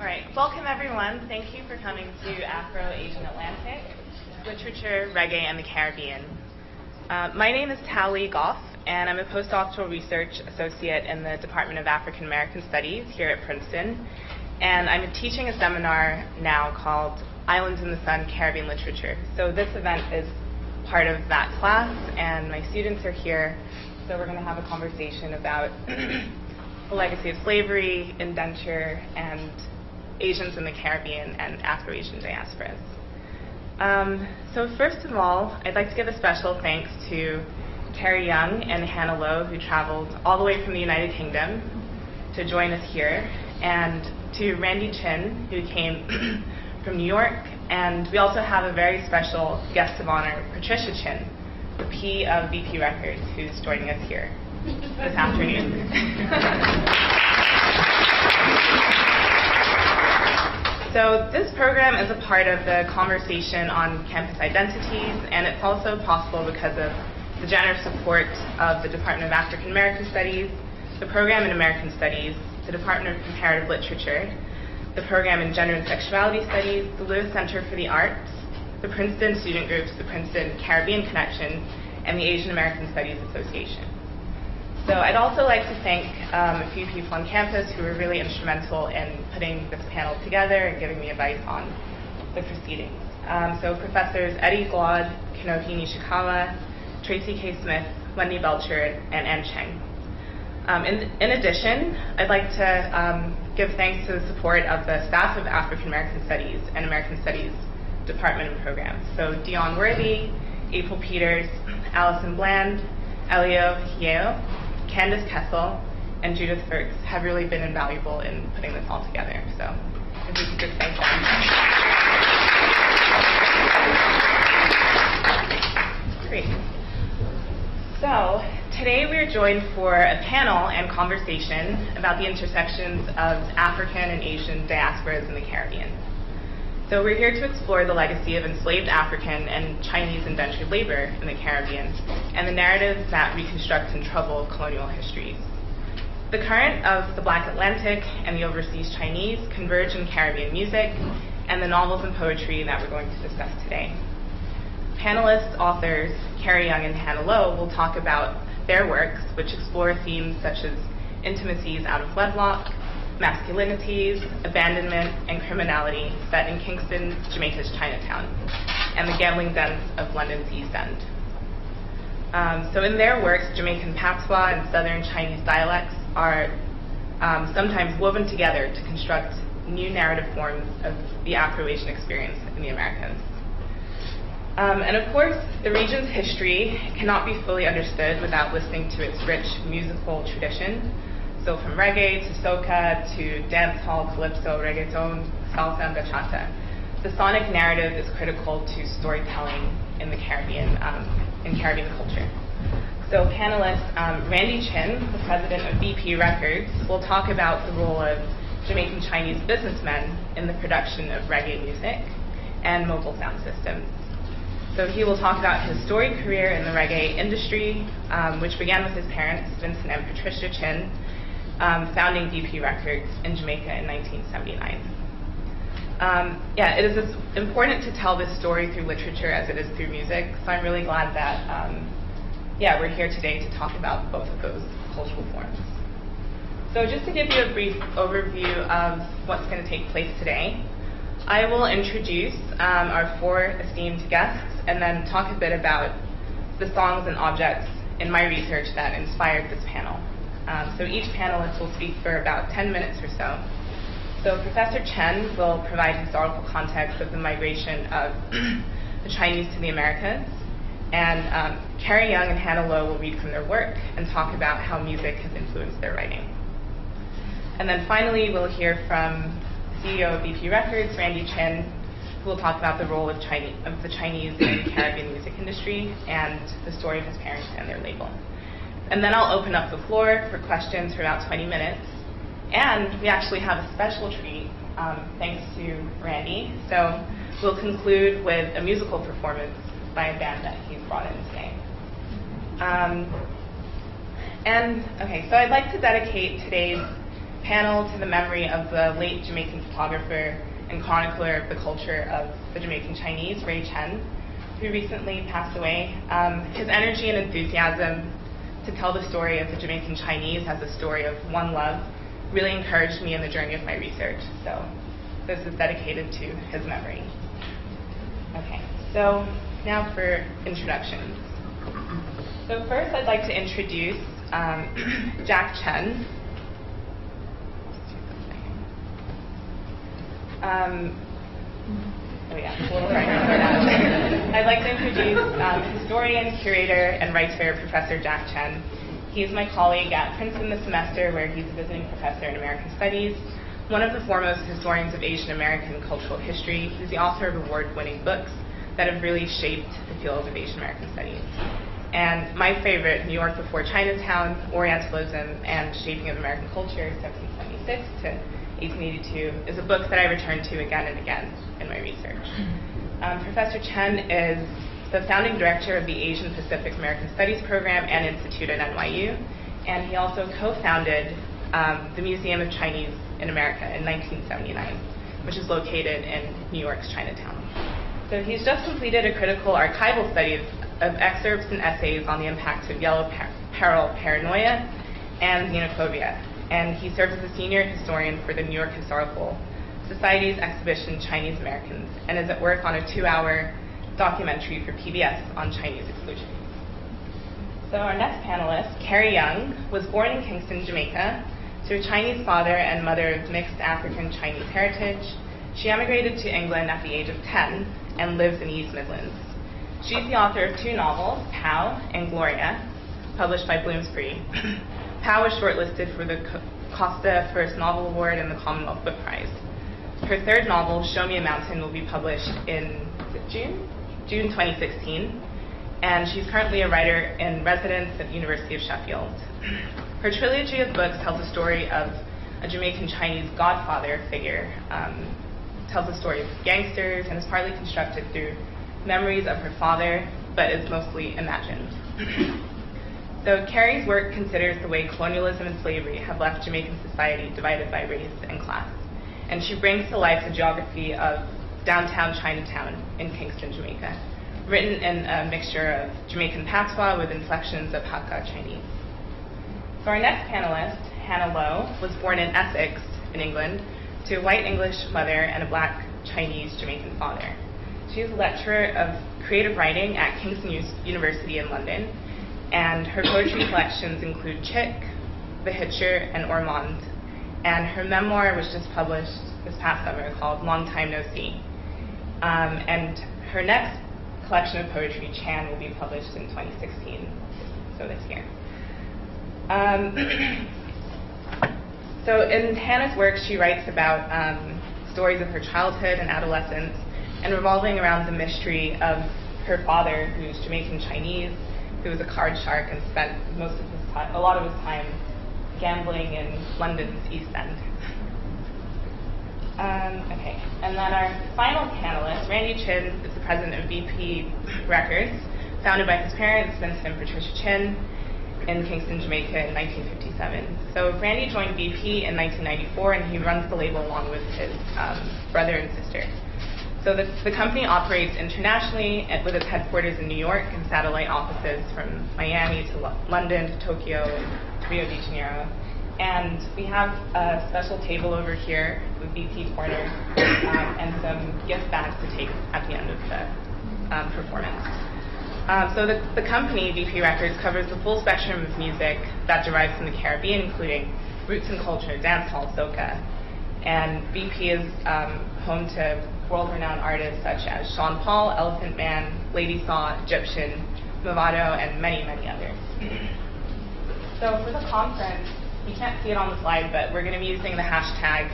All right, welcome everyone. Thank you for coming to Afro-Asian Atlantic, Literature, Reggae, and the Caribbean. My name is Leigh Goffe, and I'm a postdoctoral research associate in the Department of African American Studies here at Princeton. And I'm teaching a seminar now called Islands in the Sun, Caribbean Literature. So this event is part of that class, and my students are here. So we're going to have a conversation about the legacy of slavery, indenture, and Asians in the Caribbean and Afro-Asian diasporas. So first of all, I'd like to give a special thanks to Carrie Young and Hannah Lowe, who traveled all the way from the United Kingdom to join us here, and to Randy Chin, who came from New York. And we also have a very special guest of honor, Patricia Chin, the P of BP Records, who's joining us here this afternoon. So this program is a part of the conversation on campus identities, and it's also possible because of the generous support of the Department of African American Studies, the program in American Studies, the Department of Comparative Literature, the program in Gender and Sexuality Studies, the Lewis Center for the Arts, the Princeton Student Groups, the Princeton Caribbean Connection, and the Asian American Studies Association. So I'd also like to thank a few people on campus who were really instrumental in putting this panel together and giving me advice on the proceedings. So Professors Eddie Glaude, Kanohi Nishikawa, Tracy K. Smith, Wendy Belcher, and Ann Cheng. In addition, I'd like to give thanks to the support of the staff of African American Studies and American Studies Department and Programs. So Dion Worthy, April Peters, Allison Bland, Elio Hieo, Candace Kessel, and Judith Ferks have really been invaluable in putting this all together. So if we could just thank them. Great. So today we are joined for a panel and conversation about the intersections of African and Asian diasporas in the Caribbean. So we're here to explore the legacy of enslaved African and Chinese indentured labor in the Caribbean and the narratives that reconstruct and trouble colonial histories. The current of the Black Atlantic and the overseas Chinese converge in Caribbean music and the novels and poetry that we're going to discuss today. Panelists, authors, Carrie Young and Hannah Lowe will talk about their works, which explore themes such as intimacies out of wedlock, masculinities, abandonment, and criminality set in Kingston, Jamaica's Chinatown, and the gambling dens of London's East End. So in their works, Jamaican patois and Southern Chinese dialects are sometimes woven together to construct new narrative forms of the Afro-Asian experience in the Americas. And of course, the region's history cannot be fully understood without listening to its rich musical tradition. So from reggae to soca to dancehall, calypso, reggaeton, salsa, and bachata, the sonic narrative is critical to storytelling in the Caribbean, in Caribbean culture. So panelist Randy Chin, the president of BP Records, will talk about the role of Jamaican Chinese businessmen in the production of reggae music and mobile sound systems. So he will talk about his storied career in the reggae industry, which began with his parents, Vincent and Patricia Chin, founding BP Records in Jamaica in 1979. It is as important to tell this story through literature as it is through music, so I'm really glad that we're here today to talk about both of those cultural forms. So just to give you a brief overview of what's going to take place today, I will introduce our four esteemed guests and then talk a bit about the songs and objects in my research that inspired this panel. So each panelist will speak for about 10 minutes or so. So Professor Chen will provide historical context of the migration of the Chinese to the Americas, and Carrie Young and Hannah Lowe will read from their work and talk about how music has influenced their writing. And then finally, we'll hear from the CEO of BP Records, Randy Chin, who will talk about the role of the Chinese in the Caribbean music industry and the story of his parents and their label. And then I'll open up the floor for questions for about 20 minutes. And we actually have a special treat, thanks to Randy. So we'll conclude with a musical performance by a band that he's brought in today. So I'd like to dedicate today's panel to the memory of the late Jamaican photographer and chronicler of the culture of the Jamaican Chinese, Ray Chen, who recently passed away. His energy and enthusiasm to tell the story of the Jamaican Chinese as a story of one love really encouraged me in the journey of my research. So this is dedicated to his memory. Okay, so now for introductions. So first I'd like to introduce Jack Chen. I'd like to introduce historian, curator, and writer, Professor Jack Chen. He's my colleague at Princeton this semester, where he's a visiting professor in American Studies, one of the foremost historians of Asian American cultural history. He's the author of award-winning books that have really shaped the field of Asian American studies. And my favorite, New York Before Chinatown, Orientalism, and Shaping of American Culture, 1776 to 1882, is a book that I return to again and again in my research. Professor Chen is the founding director of the Asian Pacific American Studies Program and Institute at NYU, and he also co-founded the Museum of Chinese in America in 1979, which is located in New York's Chinatown. So he's just completed a critical archival study of excerpts and essays on the impacts of yellow peril paranoia and xenophobia, and he serves as a senior historian for the New York Historical Society's exhibition Chinese Americans, and is at work on a 2-hour documentary for PBS on Chinese exclusion. So our next panelist, Carrie Young, was born in Kingston, Jamaica, to a Chinese father and mother of mixed African-Chinese heritage. She emigrated to England at the age of 10 and lives in the East Midlands. She's the author of 2 novels, Pow and Gloria, published by Bloomsbury. Pow was shortlisted for the Costa First Novel Award and the Commonwealth Book Prize. Her 3rd novel, Show Me a Mountain, will be published in June 2016, and she's currently a writer in residence at the University of Sheffield. Her trilogy of books tells the story of a Jamaican Chinese godfather figure, tells the story of gangsters, and is partly constructed through memories of her father, but is mostly imagined. So Carrie's work considers the way colonialism and slavery have left Jamaican society divided by race and class, and she brings to life the geography of downtown Chinatown in Kingston, Jamaica, written in a mixture of Jamaican patois with inflections of Hakka Chinese. So our next panelist, Hannah Lowe, was born in Essex, in England, to a white English mother and a black Chinese Jamaican father. She is a lecturer of creative writing at Kingston University in London, and her poetry collections include Chick, The Hitcher, and Ormond, and her memoir was just published this past summer called Long Time No See. And her next collection of poetry, Chan, will be published in 2016, so this year. So in Hannah's work, she writes about stories of her childhood and adolescence, and revolving around the mystery of her father, who's Jamaican Chinese, who was a card shark and spent a lot of his time gambling in London's East End. Okay, and then our final panelist, Randy Chin, is the president of BP Records, founded by his parents, Vincent and Patricia Chin, in Kingston, Jamaica in 1957. So Randy joined BP in 1994, and he runs the label along with his brother and sister. So the company operates internationally with its headquarters in New York and satellite offices from Miami to London to Tokyo and Rio de Janeiro. And we have a special table over here with BP Corner and some gift bags to take at the end of the performance. So the company, BP Records, covers the full spectrum of music that derives from the Caribbean, including roots and culture, dancehall, soca. And BP is home to world-renowned artists such as Sean Paul, Elephant Man, Lady Saw, Egyptian, Movado, and many, many others. So for the conference, you can't see it on the slide, but we're going to be using the hashtag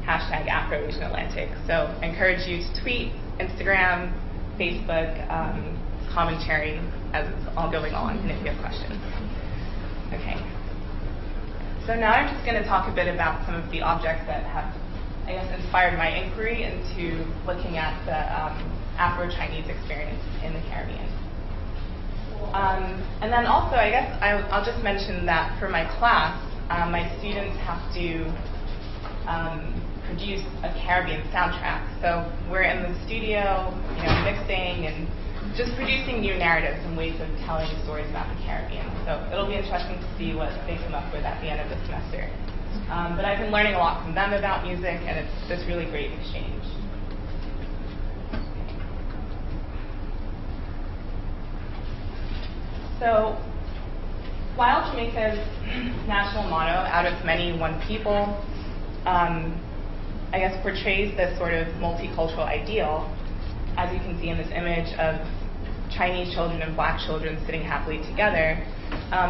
Afro-Asian Atlantic. So I encourage you to tweet, Instagram, Facebook, commentary as it's all going on, and if you have questions. Okay. So now I'm just going to talk a bit about some of the objects that have, I guess, inspired my inquiry into looking at the Afro-Chinese experience in the Caribbean. And then also, I guess I'll just mention that for my class, my students have to produce a Caribbean soundtrack. So we're in the studio, mixing and just producing new narratives and ways of telling stories about the Caribbean. So it'll be interesting to see what they come up with at the end of the semester. But I've been learning a lot from them about music, and it's this really great exchange. So while Jamaica's national motto, out of many, one people, portrays this sort of multicultural ideal, as you can see in this image of Chinese children and black children sitting happily together,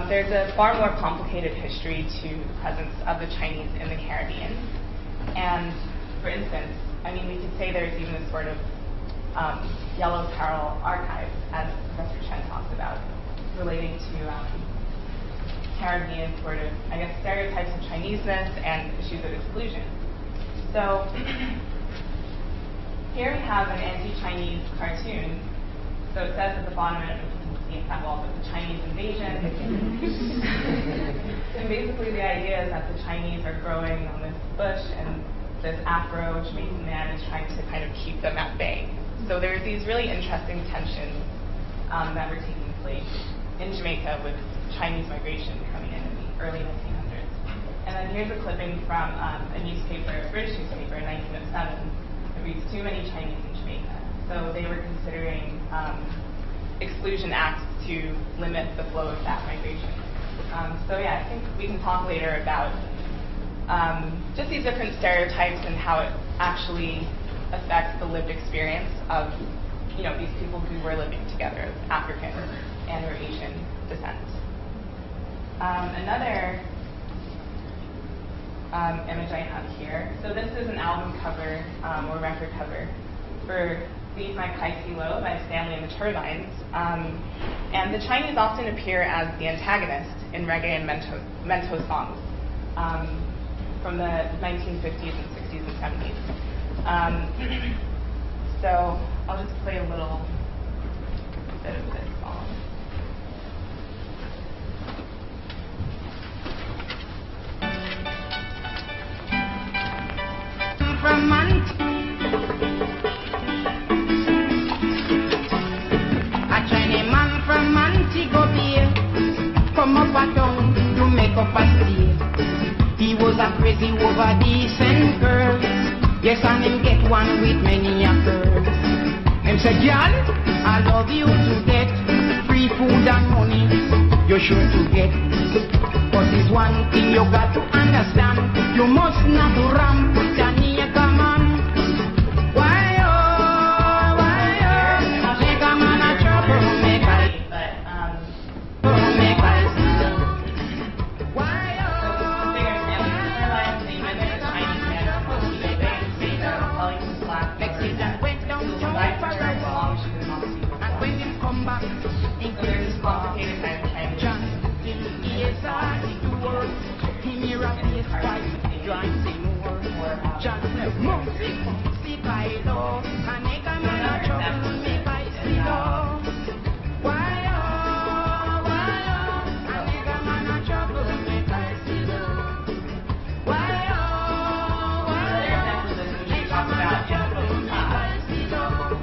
there's a far more complicated history to the presence of the Chinese in the Caribbean. And for instance, we could say there's even this sort of yellow peril archive, as Professor Chen talks about, relating to Caribbean sort of, stereotypes of Chineseness and issues of exclusion. So here we have an anti-Chinese cartoon. So it says at the bottom, I don't know if you can see it that well, but the Chinese invasion. And basically the idea is that the Chinese are growing on this bush, and this Afro-Jamaican man is trying to kind of keep them at bay. So there's these really interesting tensions that were taking place in Jamaica with Chinese migration coming in the early 1900s. And then here's a clipping from a newspaper, a British newspaper in 1907. It reads, "Too many Chinese in Jamaica." So they were considering exclusion acts to limit the flow of that migration. I think we can talk later about just these different stereotypes and how it actually affects the lived experience of these people who were living together, African and or Asian descent. Another image I have here. So this is an album cover or record cover for Leave My Kaisi Low by Stanley and the Turbines. And the Chinese often appear as the antagonist in reggae and mento songs from the 1950s and 60s and 70s. So I'll just play a little bit of this song. From a Chinese man from Montego Bay come up a town to make up a stay. He was a crazy over decent girl. Yes, and him get one with many a girl. Him say, "Girl, I love you to get free food and money. You're sure to get. But there's one thing you got to understand. You must not ramp with a nigga man. Why oh, make a man a trouble, make I why oh, Mexican went down to Paradise, and when him come back, he There's this complicated kind of Chinese. John, he is hard to work. He near a face fight, drives him more. John, music I love, and make a man a trouble, make I see love. Why oh, and make a man a trouble, make I see love. Why oh, make a man a trouble, make I see love.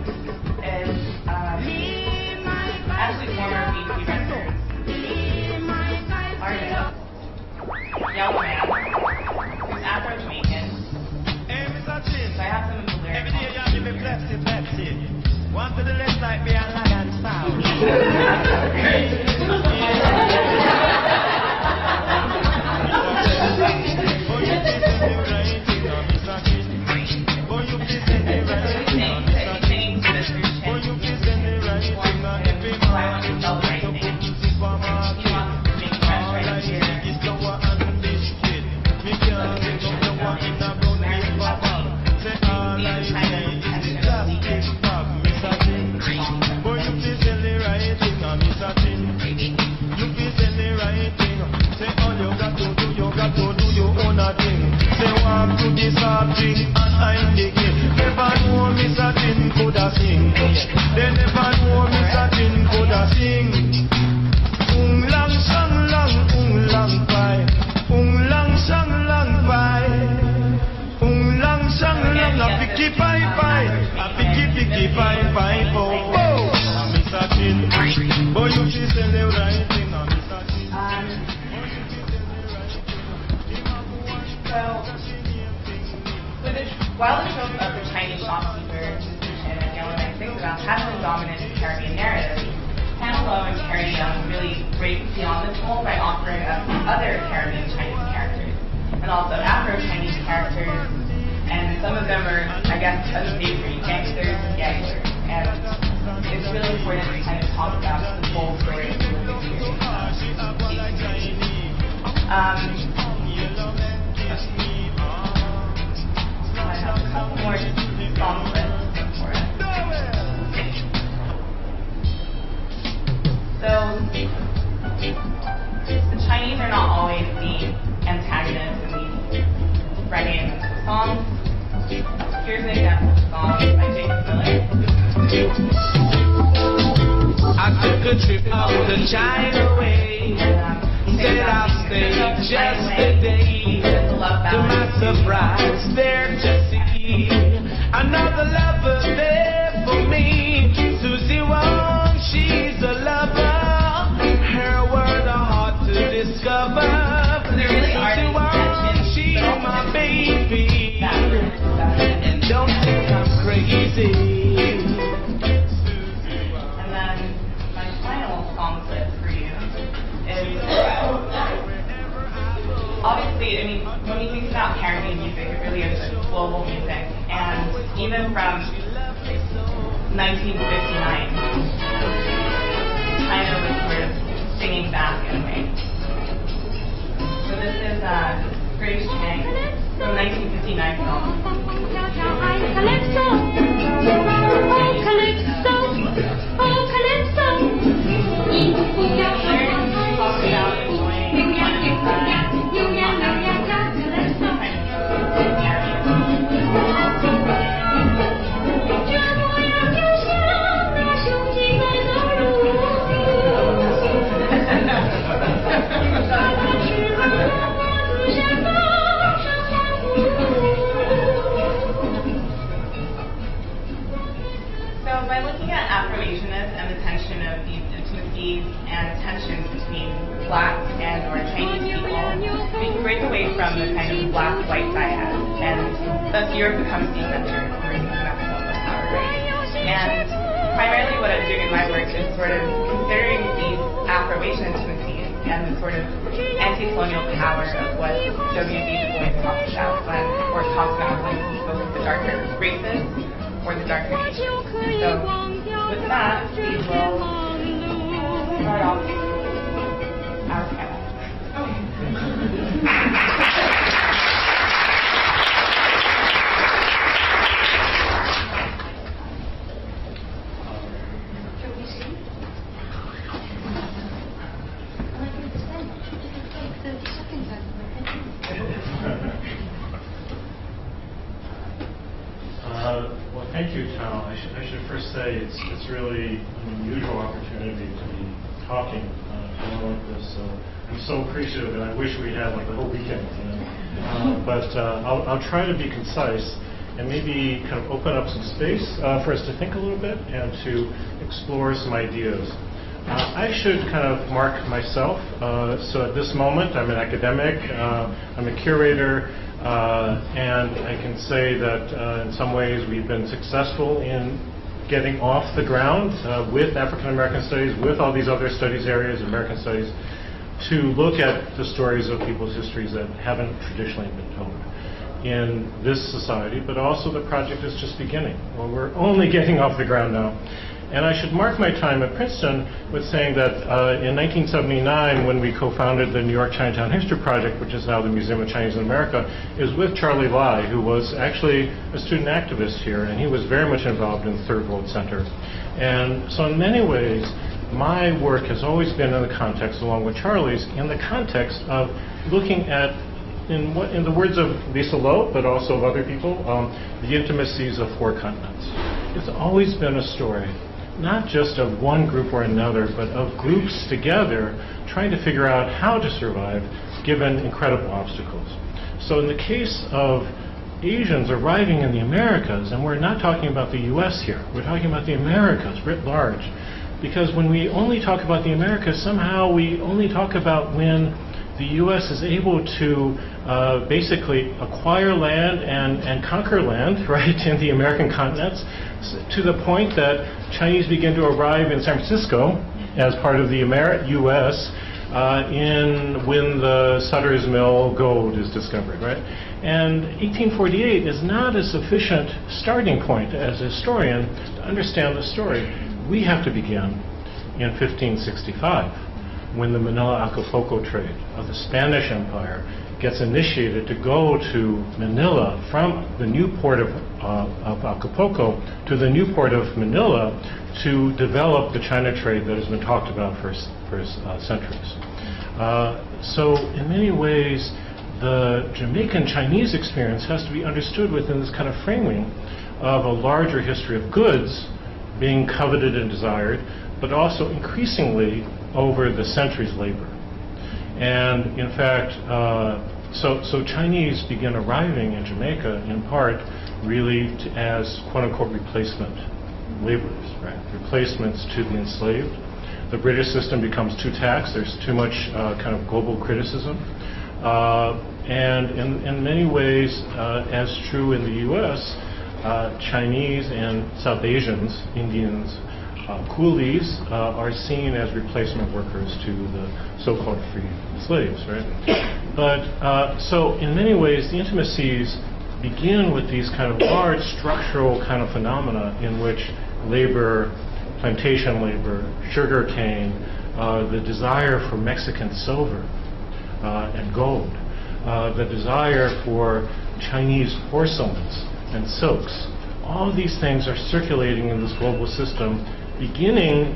Leave my Actually, former BP records artist, young man, who's Afro-Jamaican. So I have some of the lyrics. Every day you have to be blessed. One to the left like me and lag and sound. picky fine fine, a picky fine fine, oh, oh. Mr. Chin, boy you should tell the right thing, Mr. Chin. While the trope of the Chinese shopkeeper, musician, and yellow man sings about has been dominant in Caribbean narrative, Hannah Lowe and Carrie Young really break beyond this mold by offering us other Caribbean Chinese characters, and also Afro-Chinese characters, and some of them are, I guess, unsavory gangsters and ganglers, and it's really important to kind of talk about the full story of the lived experience of these communities. I have a couple more song lists for us. So, the Chinese are not always the antagonists in these reggae and musical songs. Here's an example of a song by Jacob Miller. I took a trip out to China way. Said I'll stay just a day. To my surprise, there to see another lover there for me. Susie Wong, she's a lover. Her word are hard to discover. Susie Wong, she's my baby. And don't think I'm crazy. And then my final song list for you is obviously, I mean, when you think about Caribbean music, it really is global music. And even from 1959, China was sort of singing back in a way. So this is Grace Chang from 1959 film. By looking at Afro-Asianness and the tension of these intimacies and tensions between Black and or Chinese people, we can break away from the kind of Black-white dyad, and thus Europe becomes the center of Emerging Mexico power. And primarily what I'm doing in my work is sort of considering these Afro-Asian intimacies and the sort of anti-colonial power of what W.B. Du Bois talks about when he spoke of the darker races or the darker nations. So with that, we will start off our panel. Well, thank you, Tal. I should first say it's really an unusual opportunity to be talking like this. So I'm so appreciative, and I wish we had like the whole weekend. But I'll try to be concise and maybe kind of open up some space for us to think a little bit and to explore some ideas. I should kind of mark myself. So at this moment, I'm an academic. I'm a curator. And I can say that in some ways we've been successful in getting off the ground with African American studies, with all these other studies areas, American studies, to look at the stories of people's histories that haven't traditionally been told in this society, but also the project is just beginning. Well, we're only getting off the ground now. And I should mark my time at Princeton with saying that in 1979, when we co-founded the New York Chinatown History Project, which is now the Museum of Chinese in America, is with Charlie Leigh, who was actually a student activist here, and he was very much involved in the Third World Center. And so in many ways, my work has always been in the context, along with Charlie's, in the context of looking at, in the words of Lisa Lowe, but also of other people, the intimacies of four continents. It's always been a story, not just of one group or another, but of groups together trying to figure out how to survive given incredible obstacles. So in the case of Asians arriving in the Americas, and we're not talking about the U.S. here, we're talking about the Americas writ large. Because when we only talk about the Americas, somehow we only talk about when the U.S. is able to basically acquire land and conquer land, right, in the American continents, to the point that Chinese begin to arrive in San Francisco as part of the U.S. When the Sutter's Mill gold is discovered, right? And 1848 is not a sufficient starting point as a historian to understand the story. We have to begin in 1565, when the Manila-Acapulco trade of the Spanish Empire gets initiated to go to Manila from the new port of Acapulco to the new port of Manila to develop the China trade that has been talked about for centuries. So in many ways, the Jamaican Chinese experience has to be understood within this kind of framing of a larger history of goods being coveted and desired, but also increasingly over the centuries labor. And in fact, so Chinese begin arriving in Jamaica in part really as quote-unquote replacement laborers, right? Replacements to the enslaved. The British system becomes too taxed. There's too much kind of global criticism. And in many ways, as true in the U.S., Chinese and South Asians, Indians, coolies are seen as replacement workers to the so-called free slaves, right? But so in many ways, the Intimacies begin with these kind of large structural kind of phenomena in which labor, plantation labor, sugar cane, the desire for Mexican silver and gold, the desire for Chinese porcelains and silks. All of these things are circulating in this global system, beginning,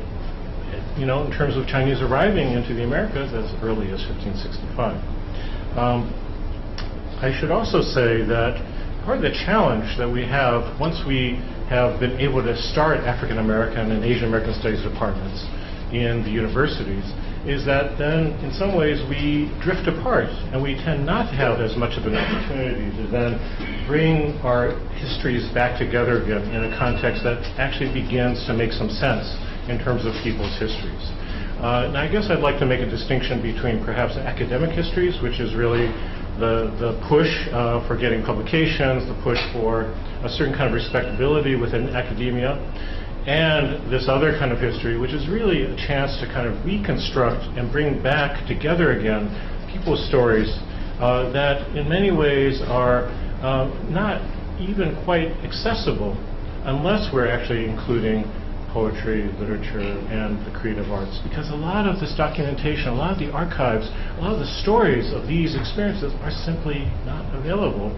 in terms of Chinese arriving into the Americas as early as 1565. I should also say that part of the challenge that we have once we have been able to start African American and Asian American Studies departments in the universities is that then in some ways we drift apart and we tend not to have as much of an opportunity to then bring our histories back together again in a context that actually begins to make some sense in terms of people's histories. And I guess I'd like to make a distinction between perhaps academic histories, which is really the push for getting publications, the push for a certain kind of respectability within academia, and this other kind of history, which is really a chance to kind of reconstruct and bring back together again people's stories that in many ways are not even quite accessible unless we're actually including poetry, literature, and the creative arts. Because a lot of this documentation, a lot of the archives, a lot of the stories of these experiences are simply not available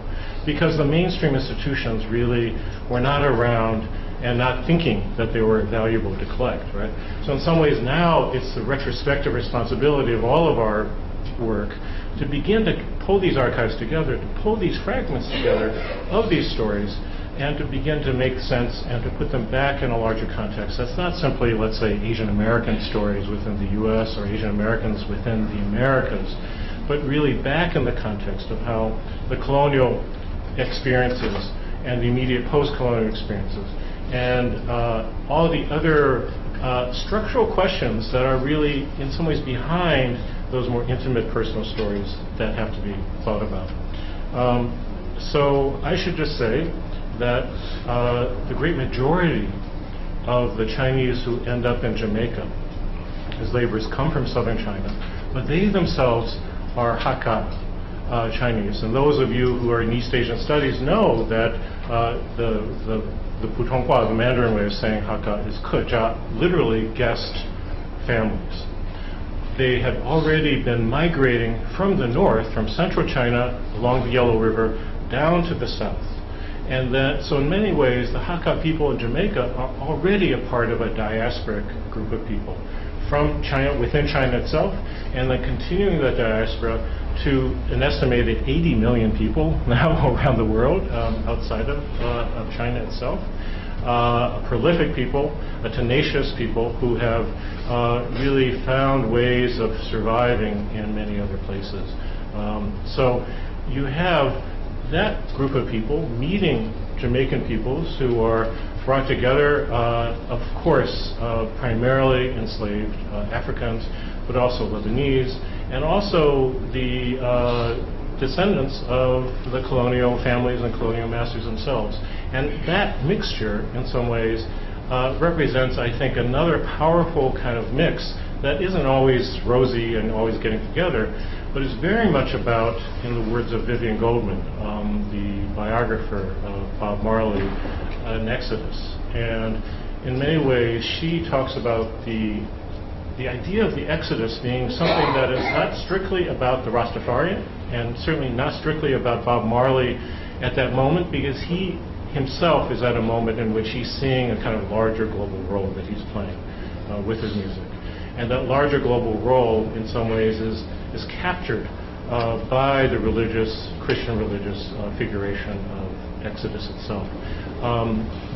because the mainstream institutions really were not around and not thinking that they were valuable to collect, right? So in some ways now it's the retrospective responsibility of all of our work to begin to pull these archives together, to pull these fragments together of these stories, and to begin to make sense and to put them back in a larger context. That's not simply, let's say, Asian American stories within the U.S. or Asian Americans within the Americas, but really back in the context of how the colonial experiences and the immediate post-colonial experiences and all the other structural questions that are really in some ways behind those more intimate personal stories that have to be thought about. So I should just say that the great majority of the Chinese who end up in Jamaica as laborers come from southern China, but they themselves are Hakka Chinese. And those of you who are in East Asian studies know that the Putonghua, the Mandarin way of saying Hakka, is Kejia, literally guest families. They had already been migrating from the north, from central China, along the Yellow River, down to the south. And that, so in many ways, the Hakka people in Jamaica are already a part of a diasporic group of people from China, within China itself, and then continuing that diaspora to an estimated 80 million people now around the world outside of China itself. A prolific people, a tenacious people who have really found ways of surviving in many other places. So you have that group of people meeting Jamaican peoples who are brought together, of course, primarily enslaved Africans, but also Lebanese, and also the descendants of the colonial families and colonial masters themselves. And that mixture, in some ways, represents, I think, another powerful kind of mix that isn't always rosy and always getting together, but is very much about, in the words of Vivian Goldman, the biographer of Bob Marley, an exodus. And in many ways, she talks about the idea of the exodus being something that is not strictly about the Rastafarian, and certainly not strictly about Bob Marley at that moment, because he himself is at a moment in which he's seeing a kind of larger global role that he's playing with his music. And that larger global role, in some ways, is captured by the Christian religious figuration of Exodus itself.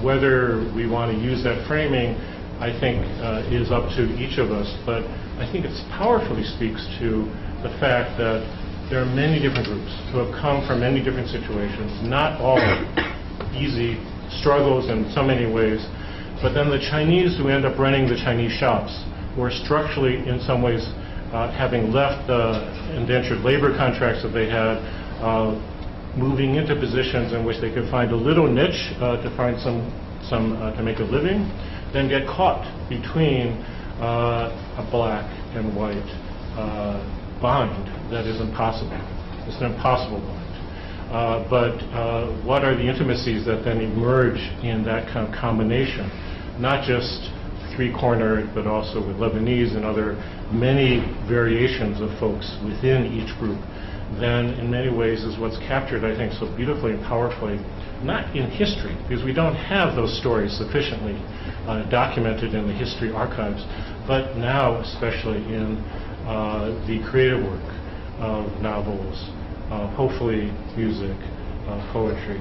Whether we want to use that framing, I think, is up to each of us, but I think it powerfully speaks to the fact that there are many different groups who have come from many different situations, not all easy struggles in so many ways, but then the Chinese who end up running the Chinese shops, who are structurally, in some ways, having left the indentured labor contracts that they had, moving into positions in which they could find a little niche to find some to make a living, then get caught between a black and white bind that is impossible. It's an impossible bind. But what are the intimacies that then emerge in that kind of combination? Not just three-cornered, but also with Lebanese and other many variations of folks within each group, then in many ways is what's captured, I think, so beautifully and powerfully, not in history, because we don't have those stories sufficiently documented in the history archives, but now especially in the creative work of novels, hopefully music, poetry.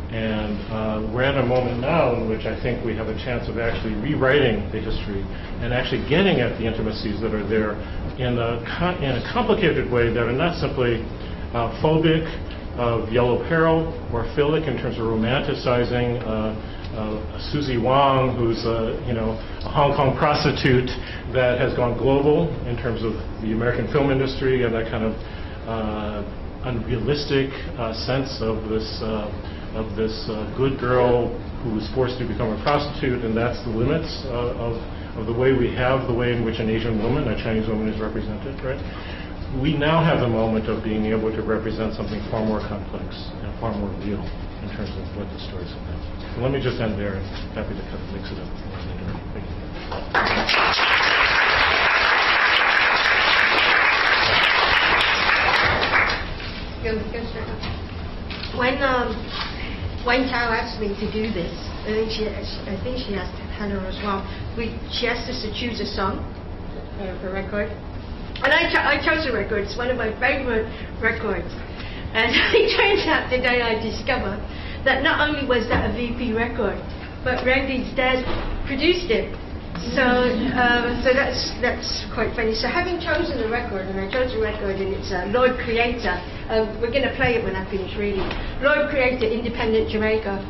And we're at a moment now in which I think we have a chance of actually rewriting the history and actually getting at the intimacies that are there in a complicated way that are not simply phobic of yellow peril or philic in terms of romanticizing Susie Wong, who's a Hong Kong prostitute that has gone global in terms of the American film industry and that kind of unrealistic sense of this good girl who was forced to become a prostitute, and that's the limits of the way we have the way in which an Asian woman, a Chinese woman, is represented, right? We now have the moment of being able to represent something far more complex and far more real in terms of what the stories are about. So let me just end there, and happy to kind of mix it up. Thank you. When Chow asked me to do this, I think she asked Hannah as well, she asked us to choose a song for a record. And I chose a record. It's one of my favorite records. And it turns out today I discovered that not only was that a VP record, but Randy's dad produced it. So that's quite funny. So having chosen a record, and I chose a record, and it's Lord Creator. We're going to play it when I finish reading. Lord Creator, Independent Jamaica.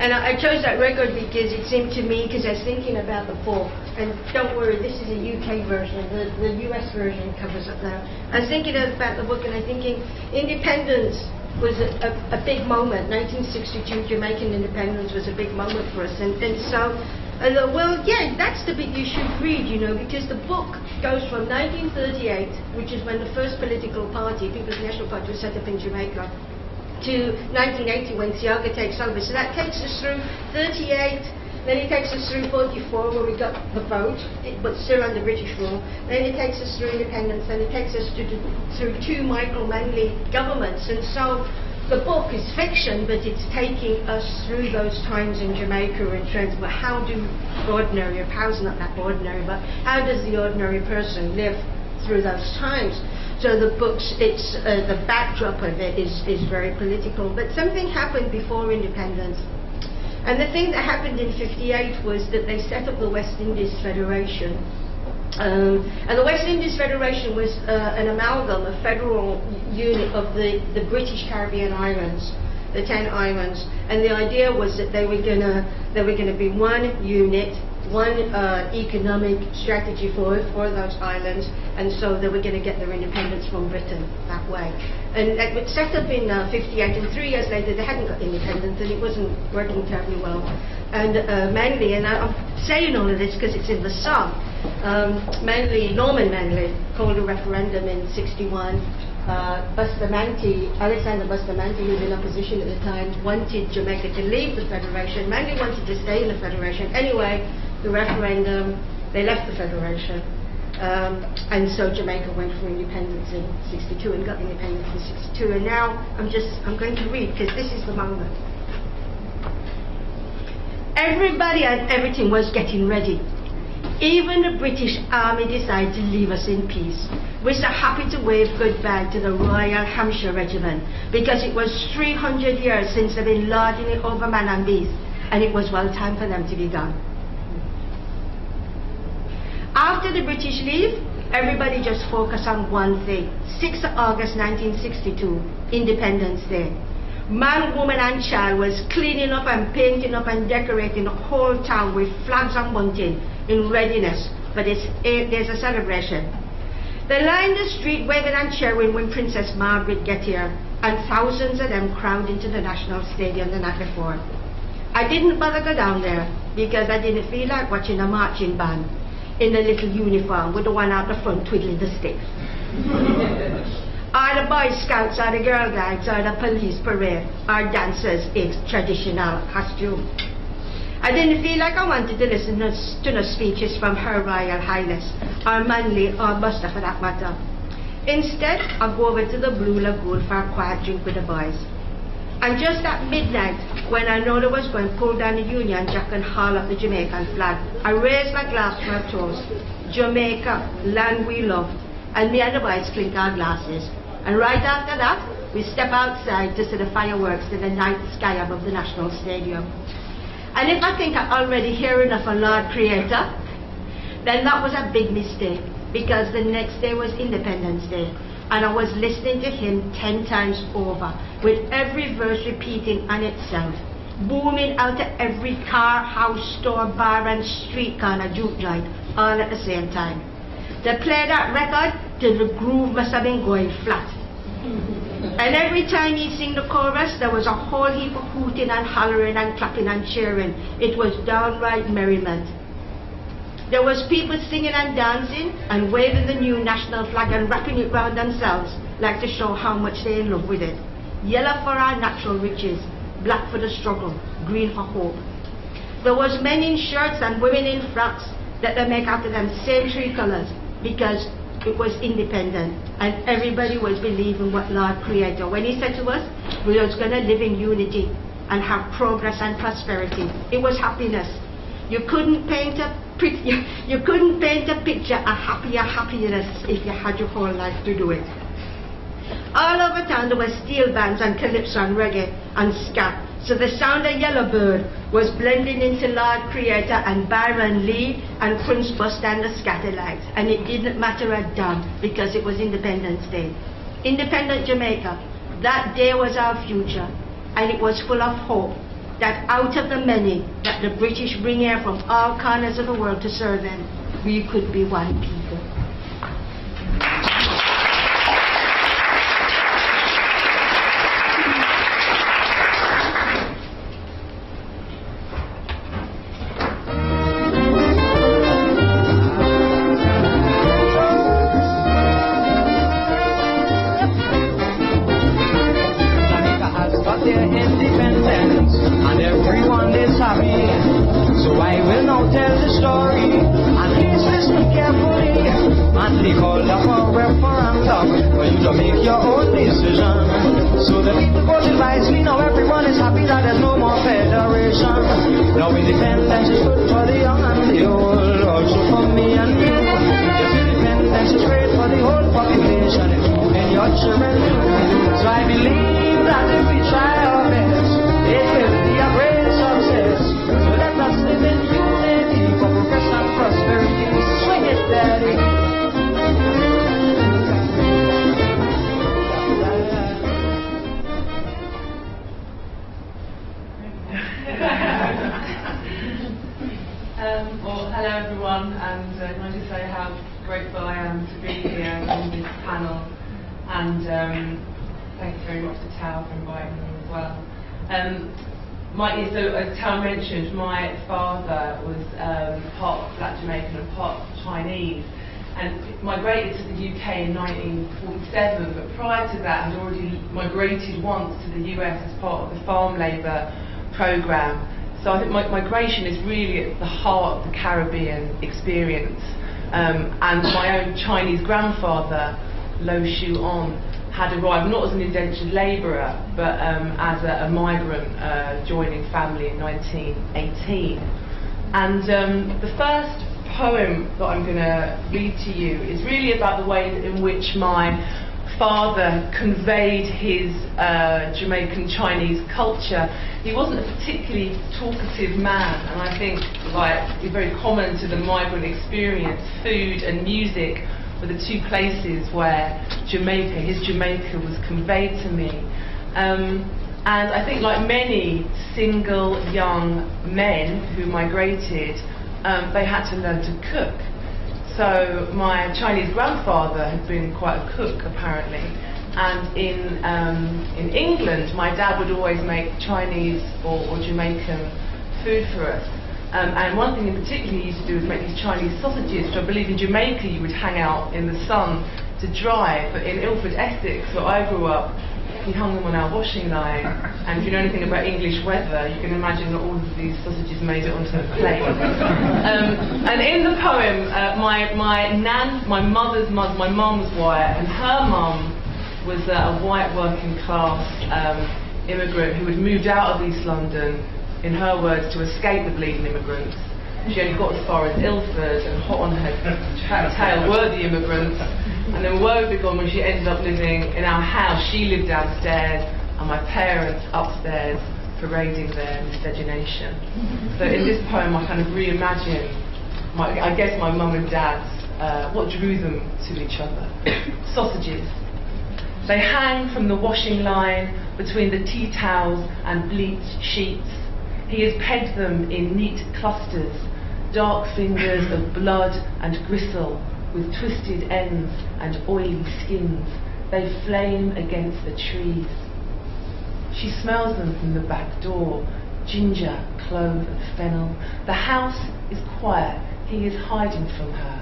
And I chose that record because it seemed to me, because I was thinking about the book, and don't worry, this is a UK version, the US version covers up now. I was thinking about the book, and I'm thinking independence was a big moment. 1962 Jamaican independence was a big moment for us, and so I thought, well, yeah, that's the bit you should read, because the book goes from 1938, which is when the first political party, People's National Party, was set up in Jamaica, to 1980 when Siaga takes over. So that takes us through 38, then it takes us through 44 where we got the vote, but still under British rule. Then it takes us through independence, and it takes us through two Michael Manley governments. And so the book is fiction, but it's taking us through those times in Jamaica in terms of how do ordinary, or how's not that ordinary, but how does the ordinary person live through those times. So the book's, the backdrop of it is very political. But something happened before independence. And the thing that happened in 58 was that they set up the West Indies Federation. And the West Indies Federation was an amalgam, a federal unit of the British Caribbean islands. the 10 islands, and the idea was that they were gonna be one unit, one economic strategy for those islands, and so they were going to get their independence from Britain that way. And it was set up in 58, and 3 years later they hadn't got independence, and it wasn't working terribly well. And Manley, and I'm saying all of this because it's in the song, Norman Manley called a referendum in 61. Alexander Bustamante, who was in opposition at the time, wanted Jamaica to leave the Federation. Manley wanted to stay in the Federation. Anyway, the referendum, they left the Federation. And so Jamaica went for independence in 62 and got independence in 62. And now I'm going to read, because this is the moment. Everybody and everything was getting ready. Even the British Army decided to leave us in peace. We're so happy to wave goodbye to the Royal Hampshire Regiment, because it was 300 years since they've been lording it over man and beast, and it was well time for them to be gone. After the British leave, everybody just focus on one thing. 6th of August 1962, Independence Day. Man, woman and child was cleaning up and painting up and decorating the whole town with flags and bunting in readiness for this 8 days of celebration. They lined the street waving and cheering when Princess Margaret get here, and thousands of them crowded into the National Stadium the night before. I didn't bother go down there because I didn't feel like watching a marching band in a little uniform with the one out the front twiddling the stick. Or the Boy Scouts, or the Girl Guides, or the police parade, or dancers in traditional costume. I didn't feel like I wanted to listen to no speeches from Her Royal Highness, or Manley, or Buster for that matter. Instead, I'll go over to the Blue Lagoon for a quiet drink with the boys. And just at midnight, when I know they was going to pull down the Union Jack and haul up the Jamaican flag, I raised my glass for a toast. Jamaica, land we love. And me and the boys clink our glasses. And right after that, we step outside to see the fireworks in the night sky above the National Stadium. And if I think I already hear enough of Lord Creator, then that was a big mistake, because the next day was Independence Day, and I was listening to him 10 times over, with every verse repeating on itself, booming out of every car, house, store, bar, and street corner juke joint, all at the same time. They played that record till the groove must have been going flat. And every time he sing the chorus, there was a whole heap of hooting and hollering and clapping and cheering. It was downright merriment. There was people singing and dancing and waving the new national flag and wrapping it round themselves, like to show how much they're in love with it. Yellow for our natural riches, black for the struggle, green for hope. There was men in shirts and women in frocks that they make out of them same 3 colors, because it was independent, and everybody was believing what Lord Creator. When he said to us, we was going to live in unity and have progress and prosperity. It was happiness. You couldn't paint a picture of happier happiness if you had your whole life to do it. All over town there were steel bands and calypso and reggae and ska. So the sound of Yellowbird was blending into Lord Creator and Byron Leigh and Prince Buster and the Scatterlights. And it didn't matter a damn, because it was Independence Day. Independent Jamaica. That day was our future. And it was full of hope that out of the many that the British bring here from all corners of the world to serve them, we could be one people. Hello everyone, and can I just say how grateful I am to be here on this panel, and thank you very much to Tao for inviting me as well. So as Tao mentioned, my father was part Black Jamaican and part Chinese, and migrated to the UK in 1947, but prior to that had already migrated once to the US as part of the farm labour programme. So I think migration is really at the heart of the Caribbean experience. And my own Chinese grandfather, Lo Shu-on, had arrived not as an indentured labourer, but as a migrant joining family in 1918. And the first poem that I'm going to read to you is really about the way in which my father conveyed his Jamaican Chinese culture. He wasn't a particularly talkative man, and I think, like, it's very common to the migrant experience, food and music were the two places where his Jamaica was conveyed to me. And I think, like many single young men who migrated, they had to learn to cook. So my Chinese grandfather had been quite a cook, apparently, and in England, my dad would always make Chinese or Jamaican food for us. And one thing in particular he used to do was make these Chinese sausages, which I believe in Jamaica you would hang out in the sun to dry, but in Ilford, Essex, where I grew up, we hung them on our washing line. And if you know anything about English weather, you can imagine that all of these sausages made it onto a plate. And in the poem, my mother's mother, my mum was white, and her mum was a white working class immigrant who had moved out of East London, in her words, to escape the bleeding immigrants. She only got as far as Ilford, and hot on her tail were the immigrants. And then woe begone when she ended up living in our house. She lived downstairs, and my parents upstairs, parading their miscegenation. So in this poem, I kind of reimagine, I guess, my mum and dad's, what drew them to each other. Sausages. They hang from the washing line between the tea towels and bleached sheets. He has pegged them in neat clusters, dark fingers of blood and gristle, with twisted ends and oily skins. They flame against the trees. She smells them from the back door, ginger, clove and fennel. The house is quiet. He is hiding from her.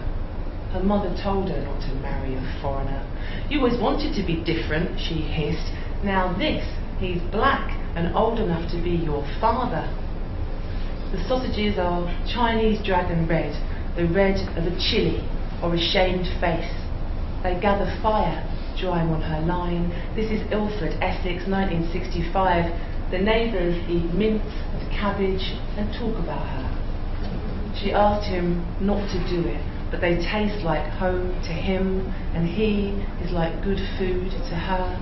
Her mother told her not to marry a foreigner. You always wanted to be different, she hissed. Now this, he's black and old enough to be your father. The sausages are Chinese dragon red, the red of a chili or a shamed face. They gather fire, drying on her line. This is Ilford, Essex, 1965. The neighbours eat mince and cabbage and talk about her. She asked him not to do it, but they taste like home to him, and he is like good food to her.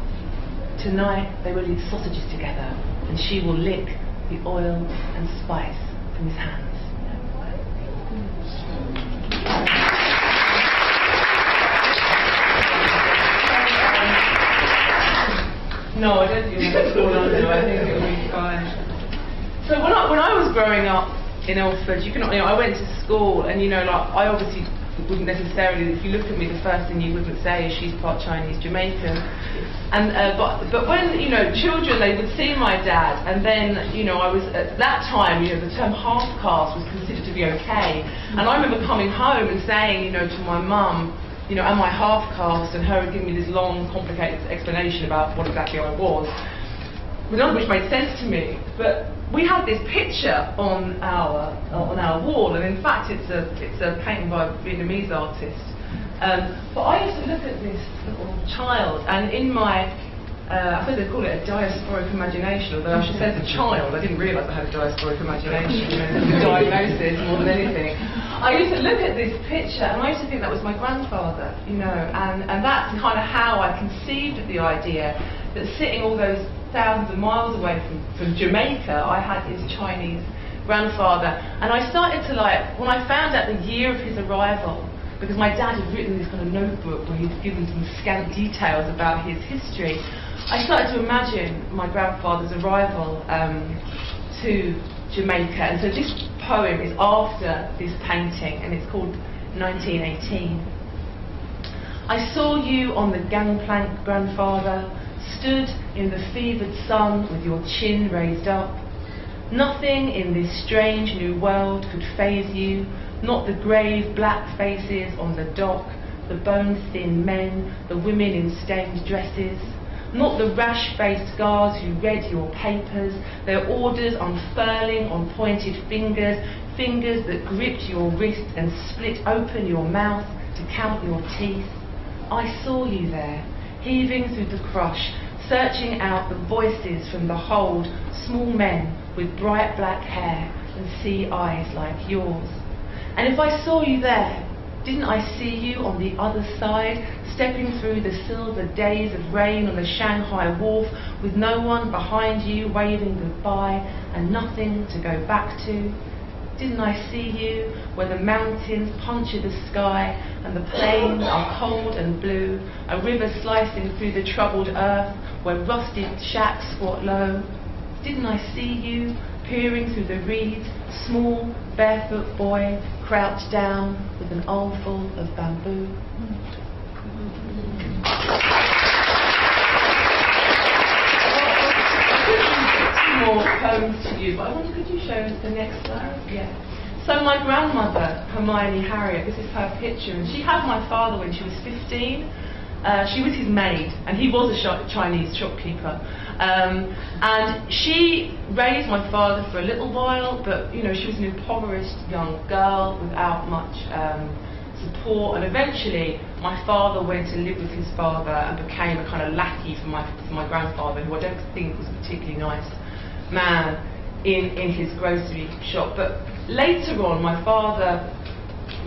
Tonight they will eat sausages together, and she will lick the oil and spice from his hands. No, I don't think that's all I'll do. I think it'll be fine. So when I was growing up in Ilford, I went to school, and I obviously wouldn't necessarily, if you look at me, the first thing you wouldn't say is she's part Chinese Jamaican. And but when children, they would see my dad, and then I was at that time, the term half caste was considered to be okay. And I remember coming home and saying, to my mum, am I half caste? And her giving me this long, complicated explanation about what exactly I was, none of which made sense to me. But we had this picture on our wall, and in fact it's a painting by a Vietnamese artist. But I used to look at this little child, and in my I suppose they call it a diasporic imagination, although I should say as a child I didn't realise I had a diasporic imagination. It's a diagnosis more than anything. I used to look at this picture and I used to think that was my grandfather, and that's kind of how I conceived of the idea that sitting all those thousands of miles away from Jamaica, I had his Chinese grandfather. And I started to when I found out the year of his arrival, because my dad had written this kind of notebook where he'd given some scant details about his history, I started to imagine my grandfather's arrival to Jamaica. And so this poem is after this painting, and it's called 1918. I saw you on the gangplank, grandfather, stood in the fevered sun with your chin raised up. Nothing in this strange new world could faze you, not the grave black faces on the dock, the bone-thin men, the women in stained dresses, not the rash-faced guards who read your papers, their orders unfurling on pointed fingers, fingers that gripped your wrist and split open your mouth to count your teeth. I saw you there, heaving through the crush, searching out the voices from the hold, small men with bright black hair and sea eyes like yours. And if I saw you there, didn't I see you on the other side, stepping through the silver days of rain on the Shanghai wharf, with no one behind you waving goodbye and nothing to go back to? Didn't I see you where the mountains puncture the sky and the plains are cold and blue, a river slicing through the troubled earth where rusted shacks squat low? Didn't I see you peering through the reeds, small barefoot boy crouched down with an armful of bamboo? More poems to you, but I wonder, could you show us the next slide? Yeah. So my grandmother, Hermione Harriet, this is her picture, and she had my father when she was 15. She was his maid, and he was a Chinese shopkeeper. And she raised my father for a little while, but you know, she was an impoverished young girl without much support, and eventually my father went to live with his father and became a kind of lackey for my grandfather, who I don't think was a particularly nice man in his grocery shop. But later on, my father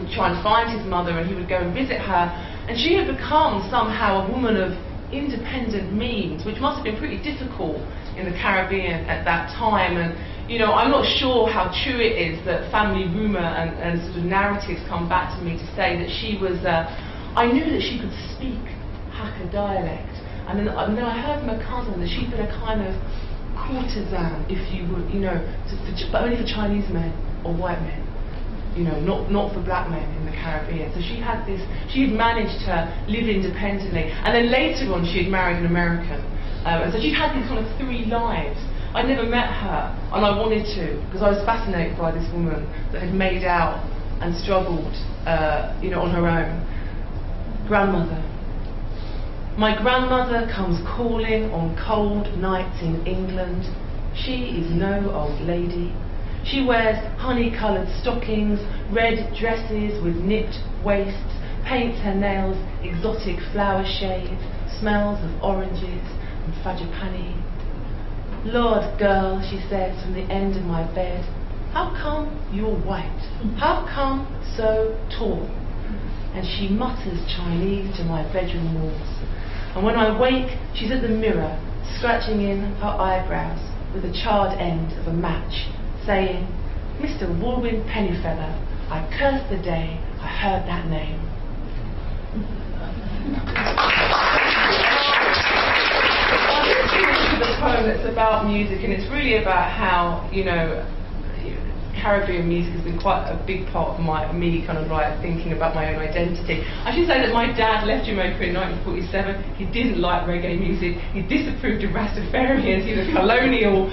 would try and find his mother, and he would go and visit her, and she had become somehow a woman of independent means, which must have been pretty difficult in the Caribbean at that time. And you know, I'm not sure how true it is that family rumour and sort of narratives come back to me to say that she was, I knew that she could speak Hakka dialect, and then I heard from a cousin that she'd been a kind of courtesan, if you would, you know, but only for Chinese men or white men, you know, not for black men in the Caribbean. So she had managed to live independently, and then later on she had married an American, and so she had these kind of three lives. I'd never met her, and I wanted to, because I was fascinated by this woman that had made out and struggled, you know, on her own. Grandmother. My grandmother comes calling on cold nights in England. She is no old lady. She wears honey-coloured stockings, red dresses with nipped waists, paints her nails exotic flower shades, smells of oranges and frangipani. Lord, girl, she says from the end of my bed, how come you're white? How come so tall? And she mutters Chinese to my bedroom walls. And when I wake, she's at the mirror, scratching in her eyebrows with the charred end of a match, saying, Mr. Walwyn Pennyfeather, I curse the day I heard that name. The poem that's about music, and it's really about how, you know, Caribbean music has been quite a big part of me kind of like thinking about my own identity. I should say that my dad left Jamaica in 1947. He didn't like reggae music. He disapproved of Rastafarians. He's a colonial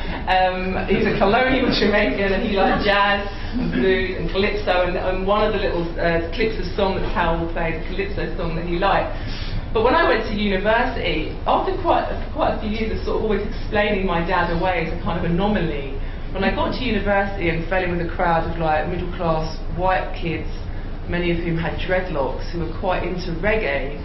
Jamaican, and he liked jazz and blues and calypso. And one of the little clips of song that Hal played, a calypso song that he liked. But when I went to university, after quite a few years of sort of always explaining my dad away as a kind of anomaly, when I got to university and fell in with a crowd of like middle-class white kids, many of whom had dreadlocks, who were quite into reggae,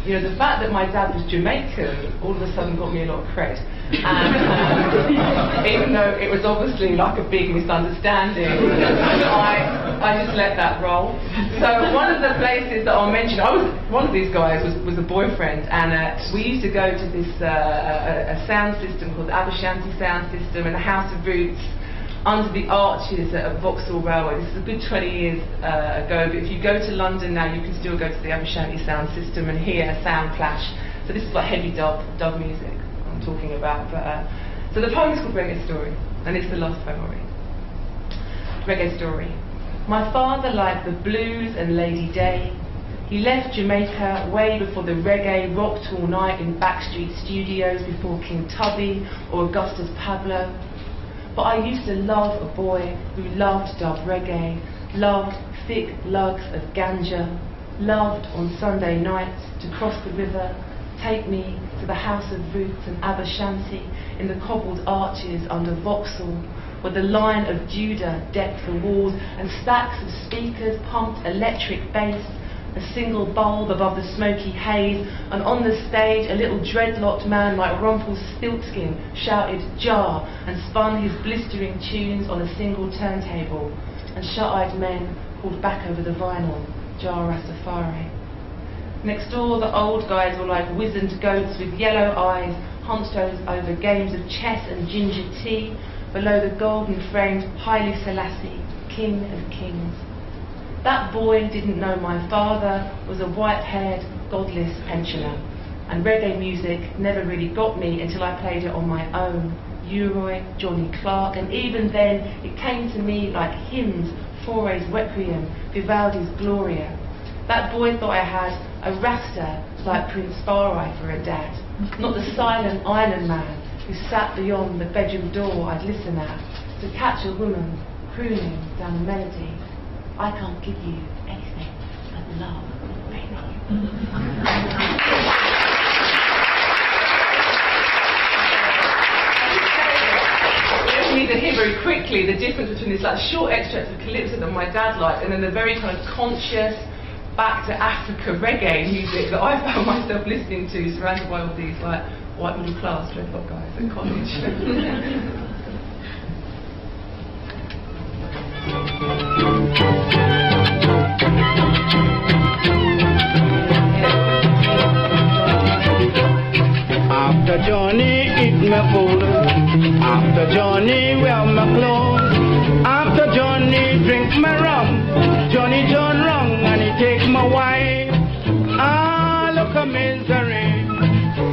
you know, the fact that my dad was Jamaican all of a sudden got me a lot of cred. And even though it was obviously like a big misunderstanding, I just let that roll. So one of the places that I'll mention, one of these guys was a boyfriend, and we used to go to this a sound system called the Afro-Asian sound system in the House of Roots under the arches at Vauxhall Railway. This is a good 20 years ago, but if you go to London now, you can still go to the Afro-Asian sound system and hear a sound clash. So this is like heavy dub music I'm talking about. But so the poem is called Reggae Story. and it's the last memory. Reggae story. My father liked the blues and Lady Day. He left Jamaica way before the reggae rocked all night in backstreet studios before King Tubby or Augustus Pablo. But I used to love a boy who loved dub reggae, loved thick lugs of ganja, loved on Sunday nights to cross the river, take me to the House of Roots and Abashanti in the cobbled arches under Vauxhall, where the Lion of Judah decked the walls and stacks of speakers pumped electric bass, a single bulb above the smoky haze, and on the stage a little dreadlocked man like Rumpelstiltskin shouted "Jar" and spun his blistering tunes on a single turntable, and shut-eyed men called back over the vinyl, "Jar Rastafari." Next door the old guys were like wizened goats with yellow eyes, hunched over games of chess and ginger tea, below the golden-framed Haile Selassie, King of Kings. That boy didn't know my father was a white-haired, godless pensioner, and reggae music never really got me until I played it on my own. Uroy, Johnny Clark, and even then it came to me like hymns, Fauré's Requiem, Vivaldi's Gloria. That boy thought I had a Rasta like Prince Farai for a dad, not the silent island man who sat beyond the bedroom door I'd listen at to catch a woman crooning down the melody. I can't give you anything but love, baby. You need to hear very quickly the difference between this like short extracts of calypso that my dad liked and then the very kind of conscious back to Africa reggae music that I found myself listening to, surrounded by all these like white middle class dreadlock guys at college. After Johnny eat my food, after Johnny wear my clothes, after Johnny drink my rum, Johnny John rum and he take my wife. Ah, look a misery,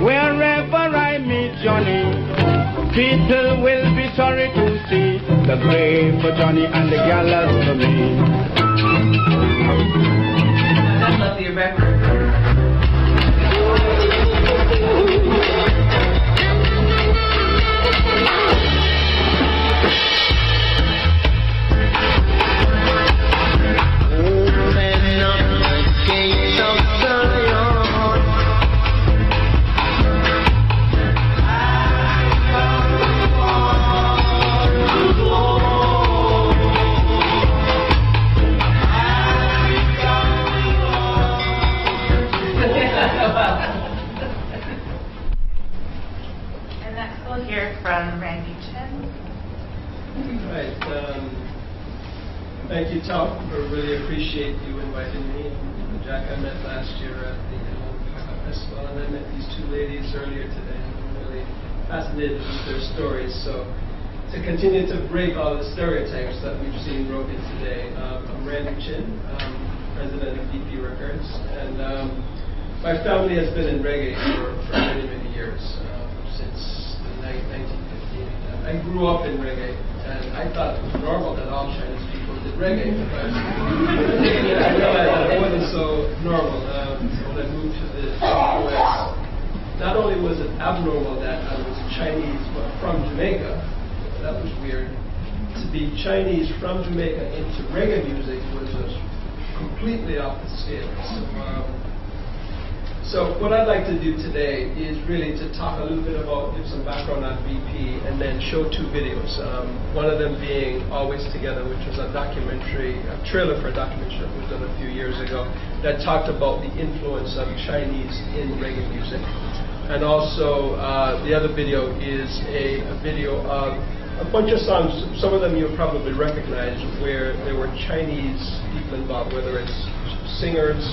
wherever I meet Johnny, people will be sorry to see the grave for Johnny and the gallows for me. I love the irreverence. Thank you, Tom. I really appreciate you inviting me. Jack, I met last year at the festival, and I met these two ladies earlier today. I'm really fascinated with their stories. So, to continue to break all the stereotypes that we've seen broken today, I'm Randy Chin, president of BP Records, and my family has been in reggae for many, many years, since the 1950s. I grew up in reggae, and I thought it was normal that all Chinese people did reggae, but I realized that it wasn't so normal. So when I moved to the US, not only was it abnormal that I was Chinese but from Jamaica, that was weird. To be Chinese from Jamaica into reggae music was just completely off the scale. So what I'd like to do today is really to talk a little bit about, give some background on BP, and then show two videos. One of them being Always Together, which was a documentary, a trailer for a documentary that was done a few years ago that talked about the influence of Chinese in reggae music. And also the other video is a video of a bunch of songs, some of them you'll probably recognize, where there were Chinese people involved, whether it's singers,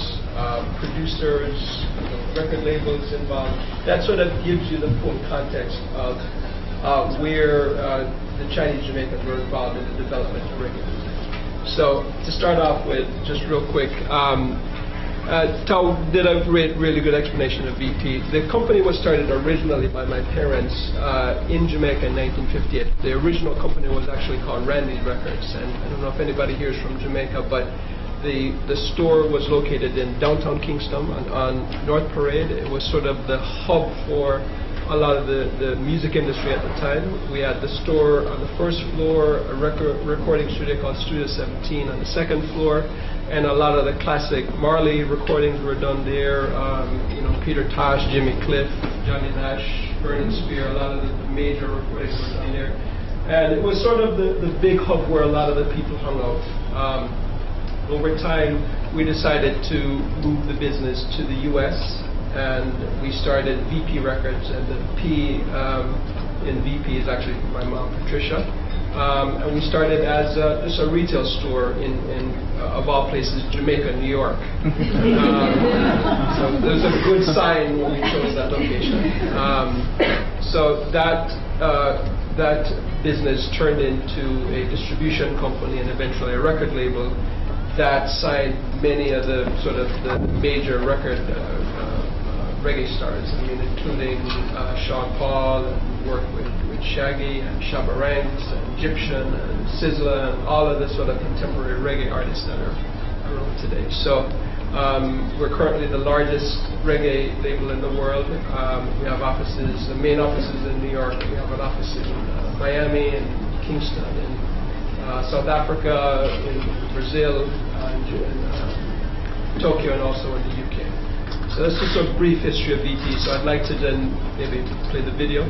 producers, record labels involved. That sort of gives you the full context of where the Chinese Jamaicans were involved in the development of reggae music. So to start off with, just real quick, Tao did a really good explanation of VP. The company was started originally by my parents in Jamaica in 1958. The original company was actually called Randy's Records, and I don't know if anybody here is from Jamaica, but the store was located in downtown Kingston on North Parade. It was sort of the hub for a lot of the music industry at the time. We had the store on the first floor, a recording studio called Studio 17 on the second floor, and a lot of the classic Marley recordings were done there. Peter Tosh, Jimmy Cliff, Johnny Nash, Burning Spear, a lot of the major recordings were done there. And it was sort of the big hub where a lot of the people hung out. Over time, we decided to move the business to the U.S., and we started VP Records, and the P in VP is actually my mom, Patricia. And we started as just a retail store in of all places, Jamaica, New York. So there's a good sign when we chose that location. So that business turned into a distribution company and eventually a record label that signed many of the sort of the major record reggae stars, including Sean Paul, and worked with Shaggy and Shabba Ranks and Egyptian and Sizzla and all of the sort of contemporary reggae artists that are around today. So we're currently the largest reggae label in the world. We have offices, the main offices in New York. We have an office in Miami and Kingston, in South Africa, in Brazil, in Tokyo, and also in the UK. So that's just a brief history of VP. So I'd like to then maybe play the video.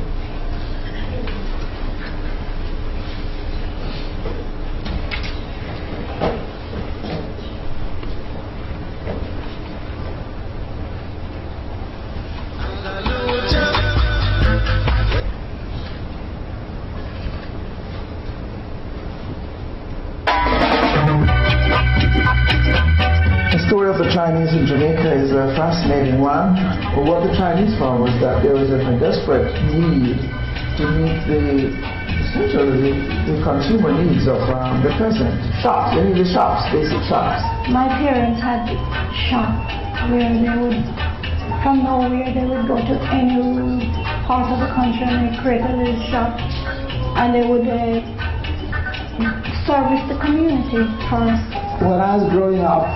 The Chinese in Jamaica is a fascinating one. But what the Chinese found was that there was a desperate need to meet essentially the consumer needs of the present. Shops, they needed shops, basic shops. My parents had a shop where they would, from nowhere, they would go to any part of the country and they create a little shop, and they would service the community first. When I was growing up,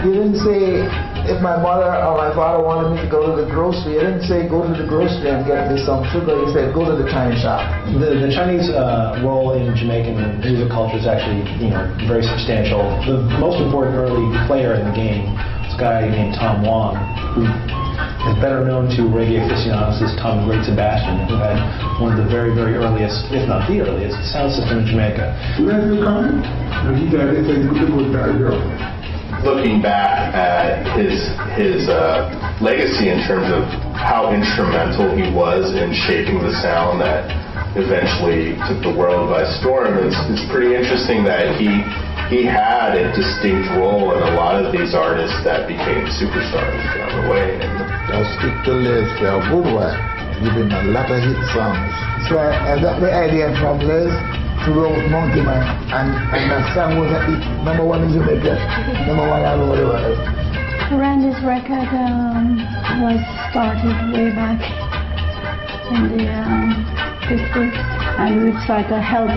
you didn't say, if my mother or my father wanted me to go to the grocery, you didn't say go to the grocery and get me some sugar. You said go to the Chinese shop. The Chinese role in Jamaican music culture is actually, very substantial. The most important early player in the game is a guy named Tom Wong, who is better known to reggae aficionados as Tom the Great Sebastian, who had one of the very, very earliest, if not the earliest, sound system in Jamaica. Where are you coming? Looking back at his legacy in terms of how instrumental he was in shaping the sound that eventually took the world by storm, it's pretty interesting that he had a distinct role in a lot of these artists that became superstars down the way. I'll stick to Liz for a good while, giving a lot of hit songs. So I got the idea from Liz to wrote Monkey Man, and that song was a hit. Number one in Jamaica, number one all over the world. Randy's record was started way back in the 50s, and we tried to help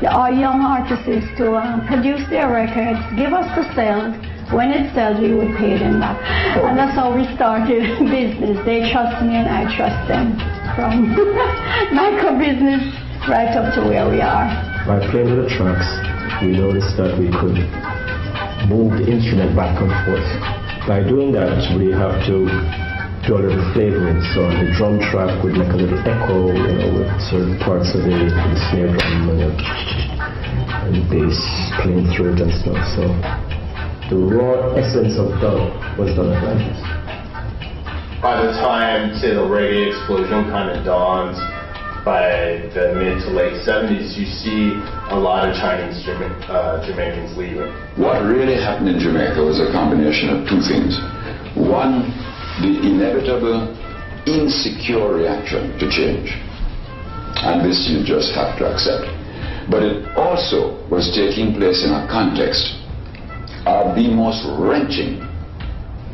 our young artists to produce their records, give us the sales. When it sells, we would pay them back. And that's how we started business. They trust me and I trust them. From micro business right up to where we are. By playing with the tracks, we noticed that we could move the instrument back and forth. By doing that, we have to do a little flavoring. So on the drum track would make a little echo, with certain parts of the snare drum and the bass playing through it and stuff. So the raw essence of dub was done at Atlantis. By the time, say, the reggae explosion kind of dawns, by the mid to late 70s, you see a lot of Chinese Jamaicans leaving. What really happened in Jamaica was a combination of two things. One, the inevitable insecure reaction to change. And this you just have to accept. But it also was taking place in a context of the most wrenching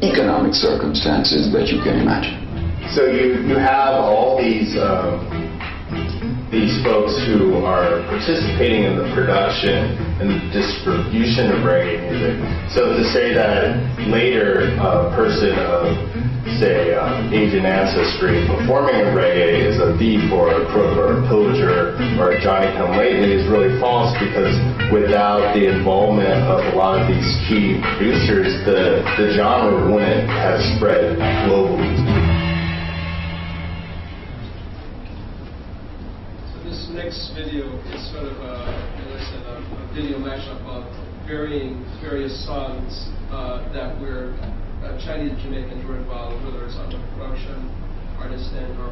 economic circumstances that you can imagine. So you have all these folks who are participating in the production and the distribution of reggae music. So to say that later a person of, say, Asian ancestry performing in reggae is a thief or a crook or a pillager or a Johnny-come-lately is really false, because without the involvement of a lot of these key producers, the genre wouldn't have spread globally. Next video is sort of a video mashup of various songs that were Chinese and Jamaicans were involved, whether it's on the production, artist end, or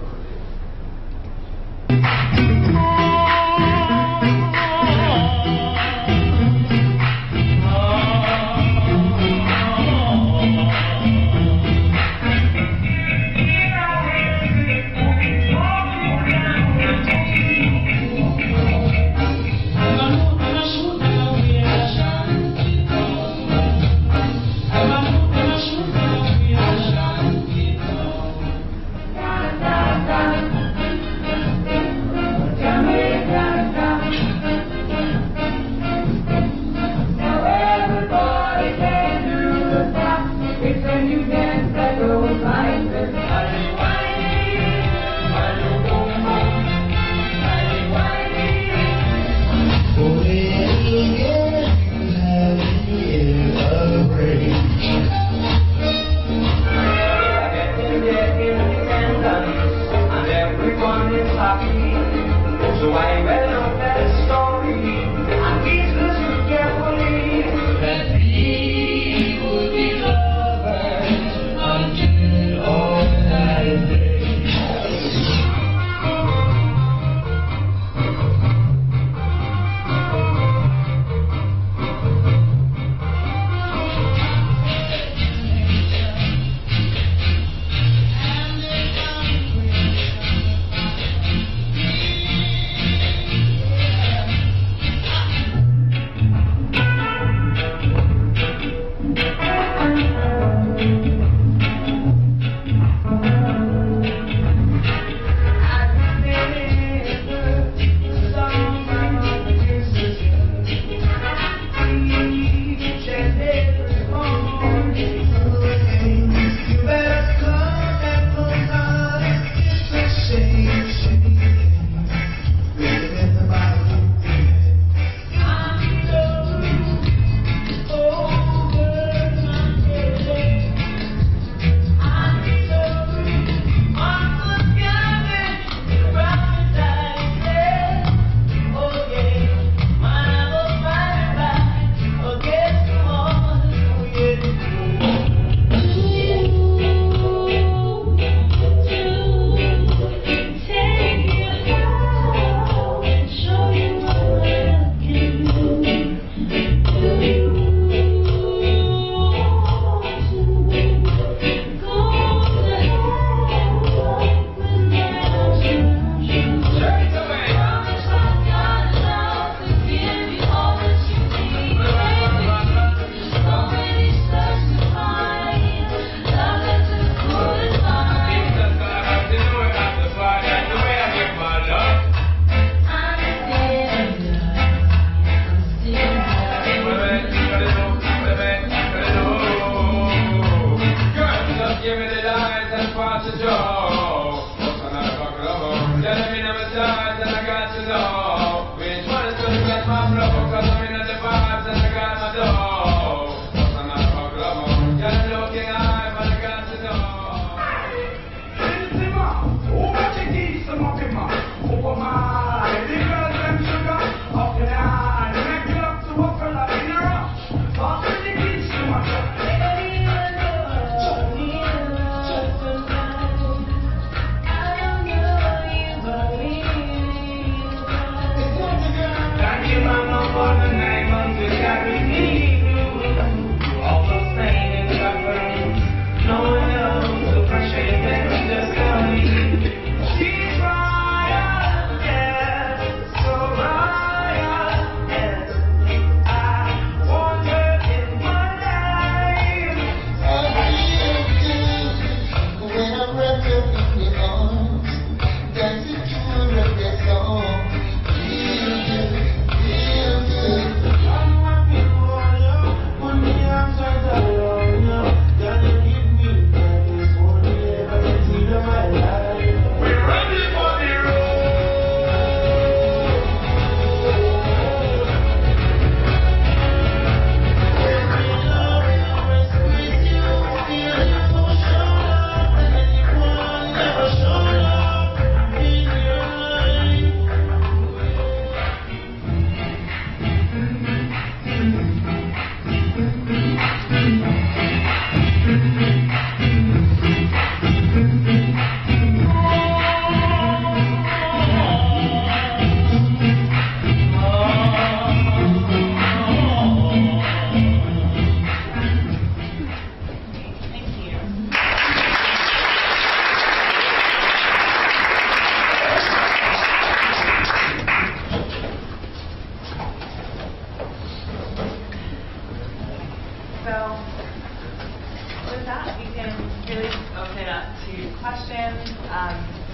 with that, we can really open it up to questions.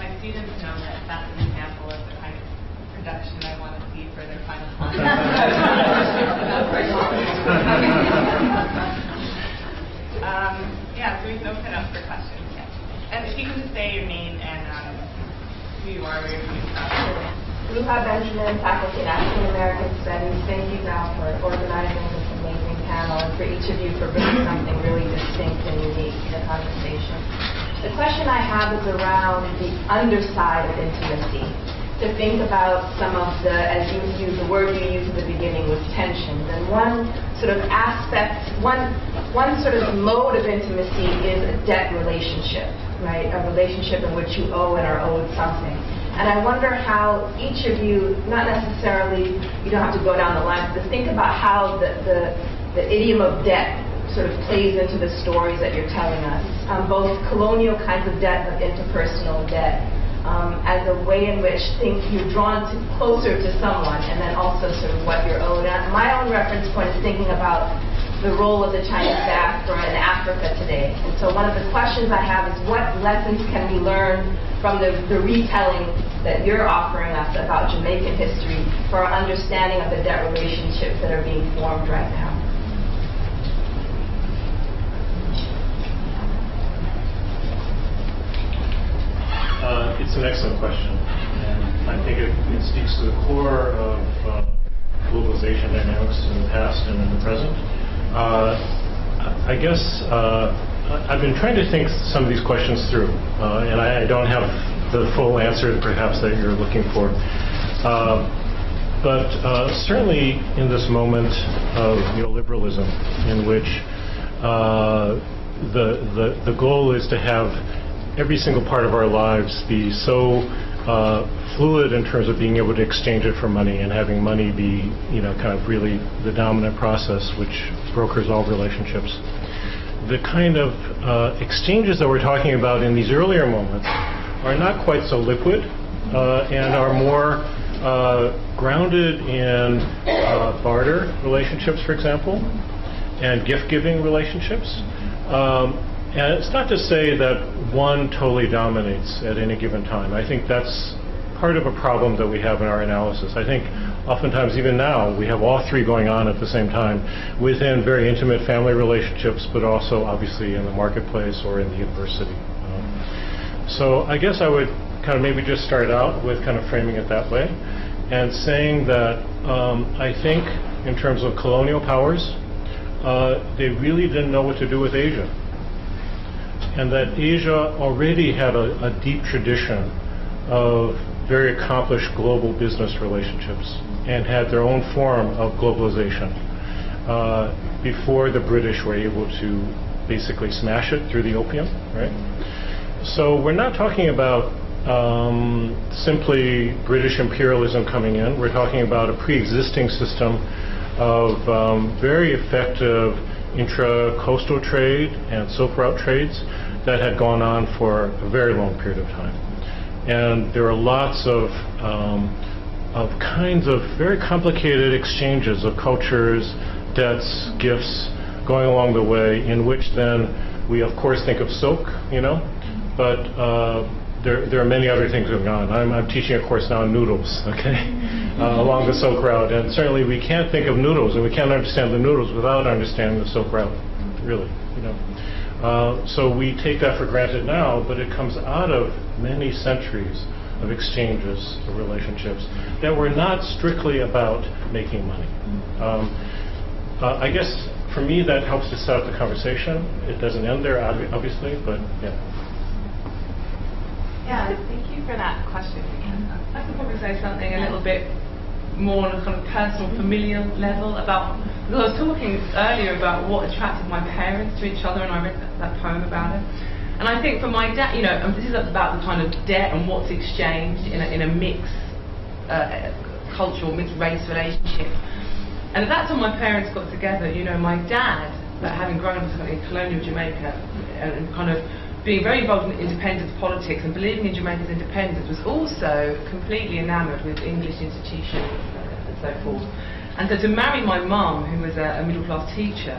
My students know that that's an example of the kind of production I want to see for their final project. Yeah, so we can open it up for questions. Yeah. And if you can just say your name and who you are, where you're coming from. Luha Benjamin, faculty in African American Studies. Thank you, Val, for organizing this amazing panel, and for each of you for bringing something really distinct and unique to the conversation. The question I have is around the underside of intimacy. To think about some of the, as you use the word you used at the beginning, was tensions. And one sort of aspect, one sort of mode of intimacy is a debt relationship, right? A relationship in which you owe and are owed something. And I wonder how each of you, not necessarily, you don't have to go down the line, but think about how the idiom of debt sort of plays into the stories that you're telling us, both colonial kinds of debt but interpersonal debt, as a way in which you're drawn closer to someone, and then also sort of what you're owed. And my own reference point is thinking about the role of the Chinese diaspora in Africa today. And so one of the questions I have is, what lessons can we learn from the retelling that you're offering us about Jamaican history for our understanding of the debt relationships that are being formed right now? It's an excellent question, and I think it speaks to the core of globalization dynamics in the past and in the present. I guess I've been trying to think some of these questions through, and I don't have the full answer perhaps that you're looking for. But certainly in this moment of neoliberalism, in which the goal is to have every single part of our lives be so fluid in terms of being able to exchange it for money, and having money be, kind of really the dominant process which brokers all relationships. The kind of exchanges that we're talking about in these earlier moments are not quite so liquid and are more grounded in barter relationships, for example, and gift-giving relationships. And it's not to say that one totally dominates at any given time. I think that's part of a problem that we have in our analysis. I think oftentimes, even now, we have all three going on at the same time within very intimate family relationships, but also obviously in the marketplace or in the university. So I guess I would kind of maybe just start out with kind of framing it that way and saying that I think in terms of colonial powers, they really didn't know what to do with Asia. And that Asia already had a deep tradition of very accomplished global business relationships and had their own form of globalization before the British were able to basically smash it through the opium, right? So we're not talking about simply British imperialism coming in. We're talking about a pre-existing system of very effective intra-coastal trade and silk route trades that had gone on for a very long period of time. And there are lots of kinds of very complicated exchanges of cultures, debts, gifts going along the way, in which then we of course think of silk, but there are many other things going on. I'm teaching a course now on noodles, along the Silk Route, and certainly we can't think of noodles, and we can't understand the noodles without understanding the Silk Route, really. So we take that for granted now, but it comes out of many centuries of exchanges, of relationships that were not strictly about making money. I guess for me that helps to set up the conversation. It doesn't end there, obviously, but yeah. Yeah, thank you for that question. I could probably say something a little bit more on a kind of personal, familial level about, because I was talking earlier about what attracted my parents to each other, and I read that poem about it. And I think for my dad, this is about the kind of debt and what's exchanged in a mixed cultural, mixed race relationship. And at that time my parents got together, my dad, having grown up in colonial Jamaica and kind of being very involved in independence politics and believing in Jamaica's independence, was also completely enamoured with English institutions and so forth. And so to marry my mum, who was a middle-class teacher,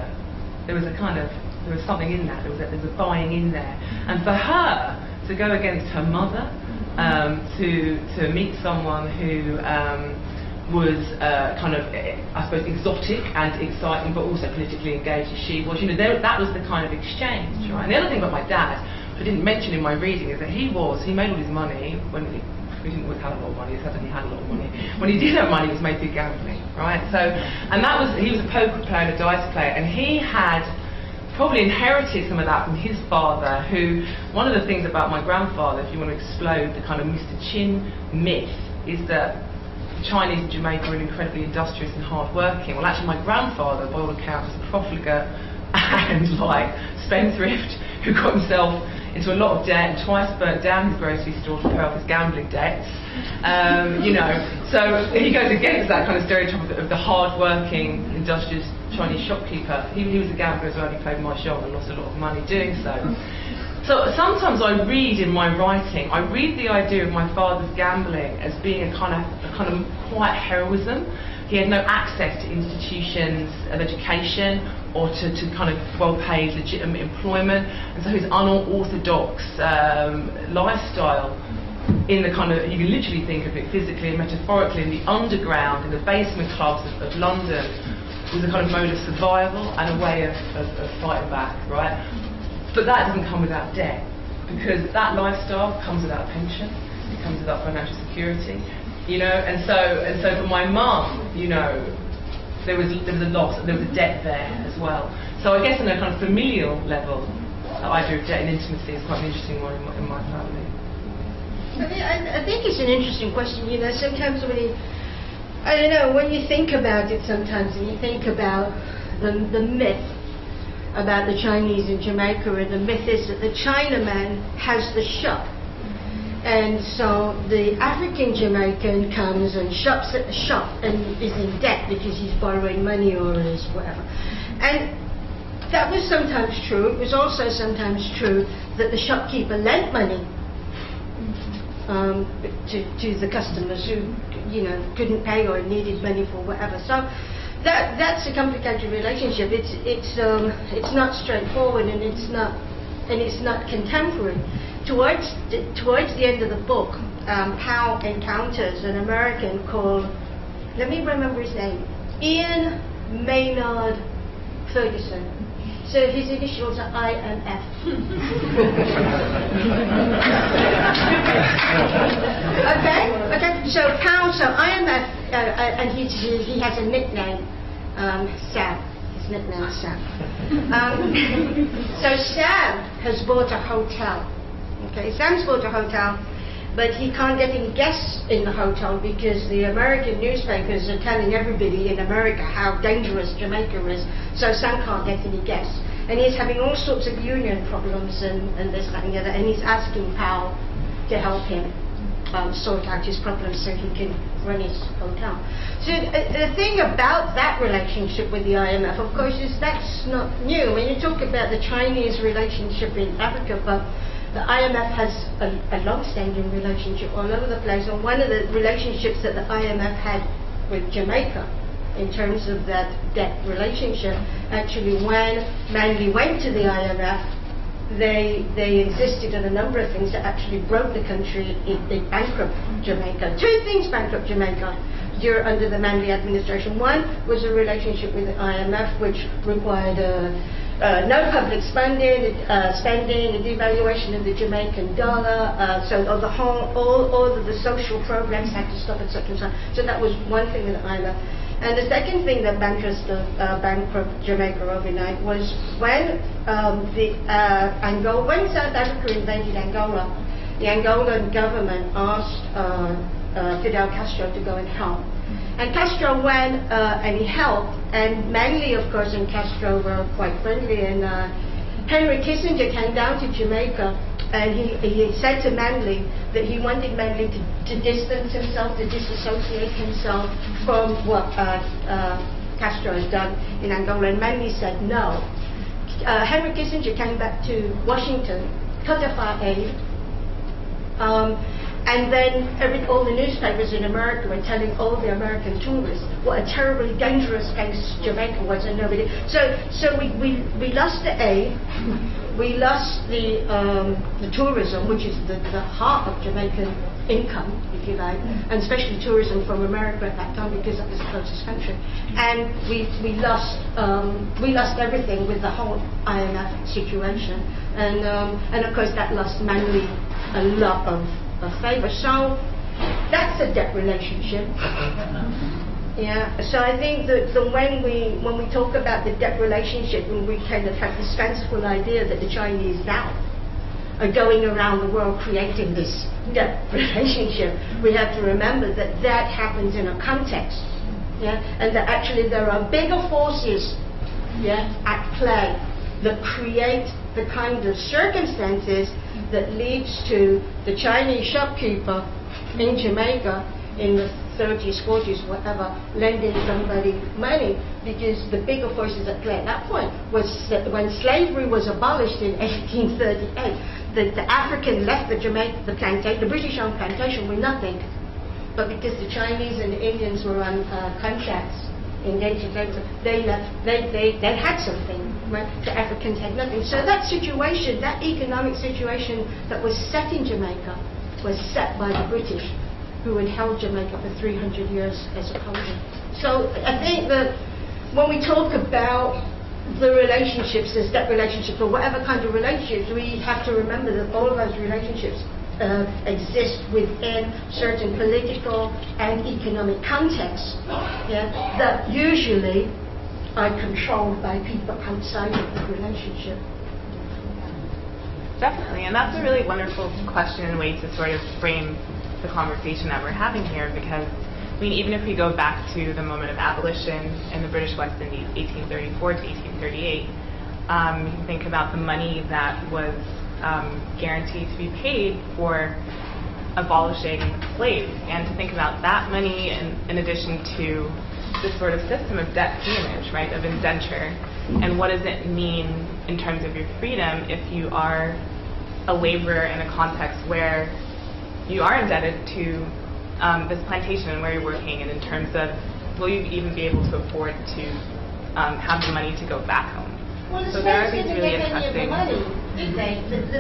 there was a kind of there was something in that. There was a buying in there, and for her to go against her mother, to meet someone who was kind of, I suppose, exotic and exciting, but also politically engaged as she was. That was the kind of exchange, right? And the other thing about my dad, which I didn't mention in my reading, is that he made all his money when he didn't always have a lot of money. He certainly had a lot of money. When he did have money, it was made through gambling, right? So, and he was a poker player and a dice player, and he had probably inherited some of that from his father, who, one of the things about my grandfather, if you want to explode the kind of Mr. Chin myth, is that Chinese in Jamaica are incredibly industrious and hard-working. Well, actually, my grandfather, by all accounts, was a profligate and spendthrift who got himself into a lot of debt and twice burnt down his grocery store to pay off his gambling debts. So he goes against that kind of stereotype of the hard-working, industrious Chinese shopkeeper. He was a gambler as well. He played mahjong and lost a lot of money doing so. So sometimes I read in my writing, I read the idea of my father's gambling as being a kind of quiet heroism. He had no access to institutions of education or to kind of well-paid, legitimate employment, and so his unorthodox lifestyle in the kind of, you can literally think of it physically and metaphorically, in the underground, in the basement clubs of London, was a kind of mode of survival and a way of fighting back, right? But that doesn't come without debt, because that lifestyle comes without a pension, it comes without financial security, and so for my mum, there was a loss, there was a debt there as well. So I guess on a kind of familial level, the idea of debt and intimacy is quite an interesting one in my family. I think it's an interesting question. Sometimes when you think about it sometimes, and you think about the myth about the Chinese in Jamaica, and the myth is that the Chinaman has the shop. And so the African Jamaican comes and shops at the shop and is in debt because he's borrowing money or is whatever. And that was sometimes true. It was also sometimes true that the shopkeeper lent money to the customers who couldn't pay or needed money for whatever. So that's a complicated relationship. It's not straightforward, and it's not contemporary. Towards the end of the book, Powell encounters an American called, let me remember his name, Ian Maynard Ferguson. So his initials are IMF. Okay. So Powell, IMF, and he has a nickname, Sam. His nickname is Sam. So Sam has bought a hotel. Okay, Sam's bought a hotel, but he can't get any guests in the hotel because the American newspapers are telling everybody in America how dangerous Jamaica is, so Sam can't get any guests. And he's having all sorts of union problems and this, that, and the other, and he's asking Powell to help him sort out his problems so he can run his hotel. So the thing about that relationship with the IMF, of course, is that's not new. When you talk about the Chinese relationship in Africa, but the IMF has a long-standing relationship all over the place, and one of the relationships that the IMF had with Jamaica in terms of that debt relationship, actually when Manley went to the IMF, they insisted on a number of things that actually broke the country. It bankrupted Jamaica. Two things bankrupt Jamaica under the Manley administration. One was a relationship with the IMF, which required no public spending, a devaluation of the Jamaican dollar, so all of the social programs had to stop, etc. So that was one thing with the IMF. And the second thing that bankrupt Jamaica overnight was when when South Africa invaded Angola, the Angolan government asked Fidel Castro to go and help. And Castro went and he helped, and Manley, of course, and Castro were quite friendly, and Henry Kissinger came down to Jamaica, and he said to Manley that he wanted Manley to distance himself, to disassociate himself from what Castro has done in Angola, and Manley said no. Henry Kissinger came back to Washington, cut off our aid, And then all the newspapers in America were telling all the American tourists what a terribly dangerous place Jamaica was, and nobody. So we lost the A, we lost the tourism, which is the heart of Jamaican income, if you like, and especially tourism from America at that time because that was the closest country. And we lost everything with the whole IMF situation, and of course that lost Manly a lot of favor. So that's a debt relationship. Yeah. So I think that when we talk about the debt relationship, and we kind of have this fanciful idea that the Chinese now are going around the world creating this debt relationship, we have to remember that that happens in a context. Yeah. And that actually there are bigger forces, yeah, at play that create the kind of circumstances that leads to the Chinese shopkeeper in Jamaica in the 30s, 40s, whatever, lending somebody money, because the bigger forces at play at that point was that when slavery was abolished in 1838, the African left the British-owned plantation with nothing, but because the Chinese and the Indians were on contracts, engaged in labor, they had something, right? The Africans had nothing. So that situation, that economic situation that was set in Jamaica, was set by the British, who had held Jamaica for 300 years as a colony. So I think that when we talk about the relationships, there's debt relationships, or whatever kind of relationships, we have to remember that all of those relationships exist within certain political and economic contexts, yeah, that usually are controlled by people outside of the relationship. Definitely, and that's a really wonderful question and way to sort of frame the conversation that we're having here, because I mean, even if we go back to the moment of abolition in the British West Indies, 1834 to 1838, you can think about the money that was guaranteed to be paid for abolishing slaves, and to think about that money in addition to this sort of system of debt peonage, right, of indenture, and what does it mean in terms of your freedom if you are a laborer in a context where you are indebted to this plantation and where you're working, and in terms of will you even be able to afford to have the money to go back home. Well, so there are these really The interesting.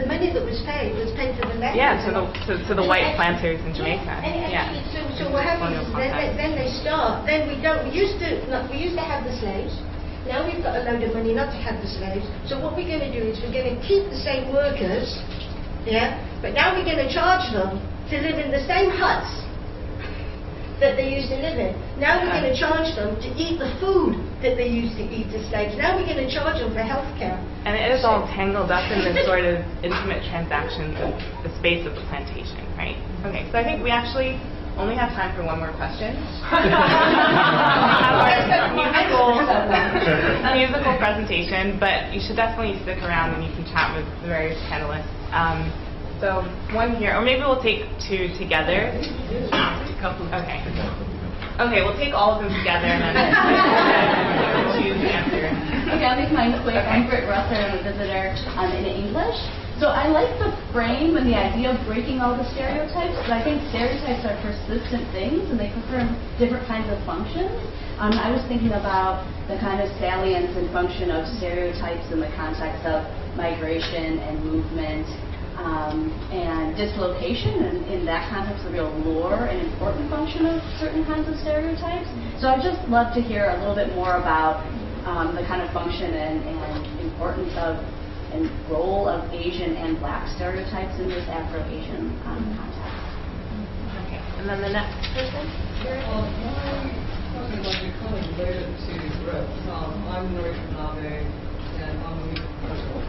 money that was paid to the land. Yeah, to the white planters in Jamaica. Yeah. So what happens is then they start. Then we used to have the slaves. Now we've got a load of money not to have the slaves. So what we're going to do is we're going to keep the same workers, yeah. But now we're going to charge them to live in the same huts that they used to live in. Now we're going to charge them to eat the food that they used to eat as slaves. Now we're going to charge them for health care. And it is all tangled up in this sort of intimate transactions of the space of the plantation, right? Okay, so I think we actually only have time for one more question. We have our musical presentation, but you should definitely stick around and you can chat with the various panelists. So one here, or maybe we'll take two together. Okay. Okay, we'll take all of them together and then choose the answer. Okay, I'll make mine quick. I'm Britt Russer. I'm a visitor in English. So I like the frame and the idea of breaking all the stereotypes, because I think stereotypes are persistent things and they perform different kinds of functions. I was thinking about the kind of salience and function of stereotypes in the context of migration and movement. And dislocation, and in that context, the real lore and important function of certain kinds of stereotypes. So I'd just love to hear a little bit more about the kind of function and importance of and role of Asian and Black stereotypes in this Afro-Asian context. Okay, and then the next person. My question might be kind of related to Brett. I'm Norwegian Nave, and I'm a legal professional.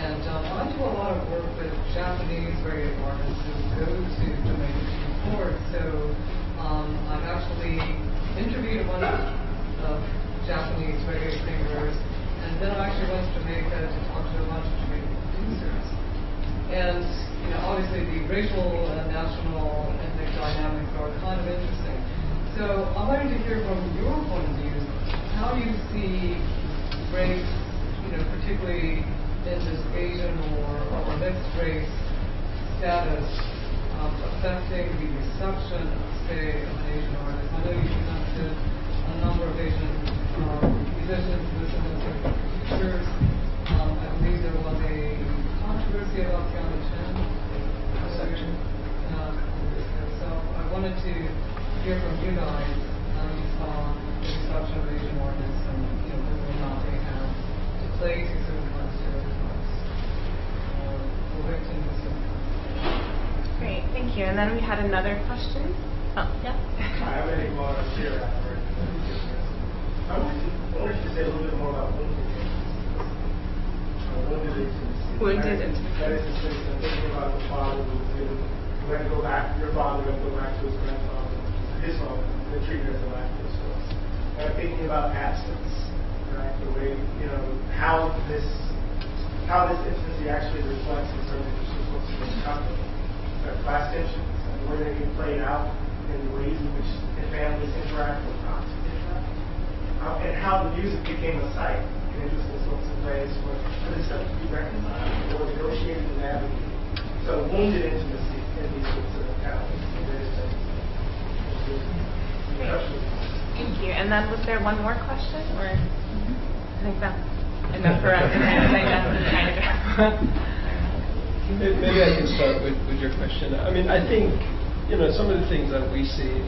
And I do a lot of work with Japanese reggae artists who go to Jamaica to record. So I've actually interviewed a bunch of Japanese reggae singers, and then I actually went to Jamaica to talk to a bunch of Jamaican producers. And obviously the racial, national, ethnic dynamics are kind of interesting. So I wanted to hear from your point of view, how you see race, particularly in this Asian or mixed race status affecting the reception of, say, of an Asian artist? I know you presented a number of Asian musicians, listeners, and producers. I believe there was a controversy about Piano Chen section. So I wanted to hear from you guys how you saw the reception of Asian artists and whether or not they have to play to certain parts or victims of certain parts. Great, thank you. And then we had another question. Oh, yeah. I have any more to share after. I wanted to say a little bit more about wounded intimacy. Wounded intimacy. That is to say, thinking about the father who had to go back, your father had to go back to his grandfather, his home, and treat it as a life force for us. And thinking about absence, right? The way, how this intimacy actually reflects in certain sorts of conflict, class tensions, and the way they get played out in ways in which families interact or not interact, and how the music became a site in interesting sorts of ways for this stuff to be reconciled or negotiated and navigated. So wounded intimacy in these sorts of accounts. Thank you. And then was there one more question? Or I think that's enough for us. Maybe I can start with your question. I mean, I think, some of the things that we see,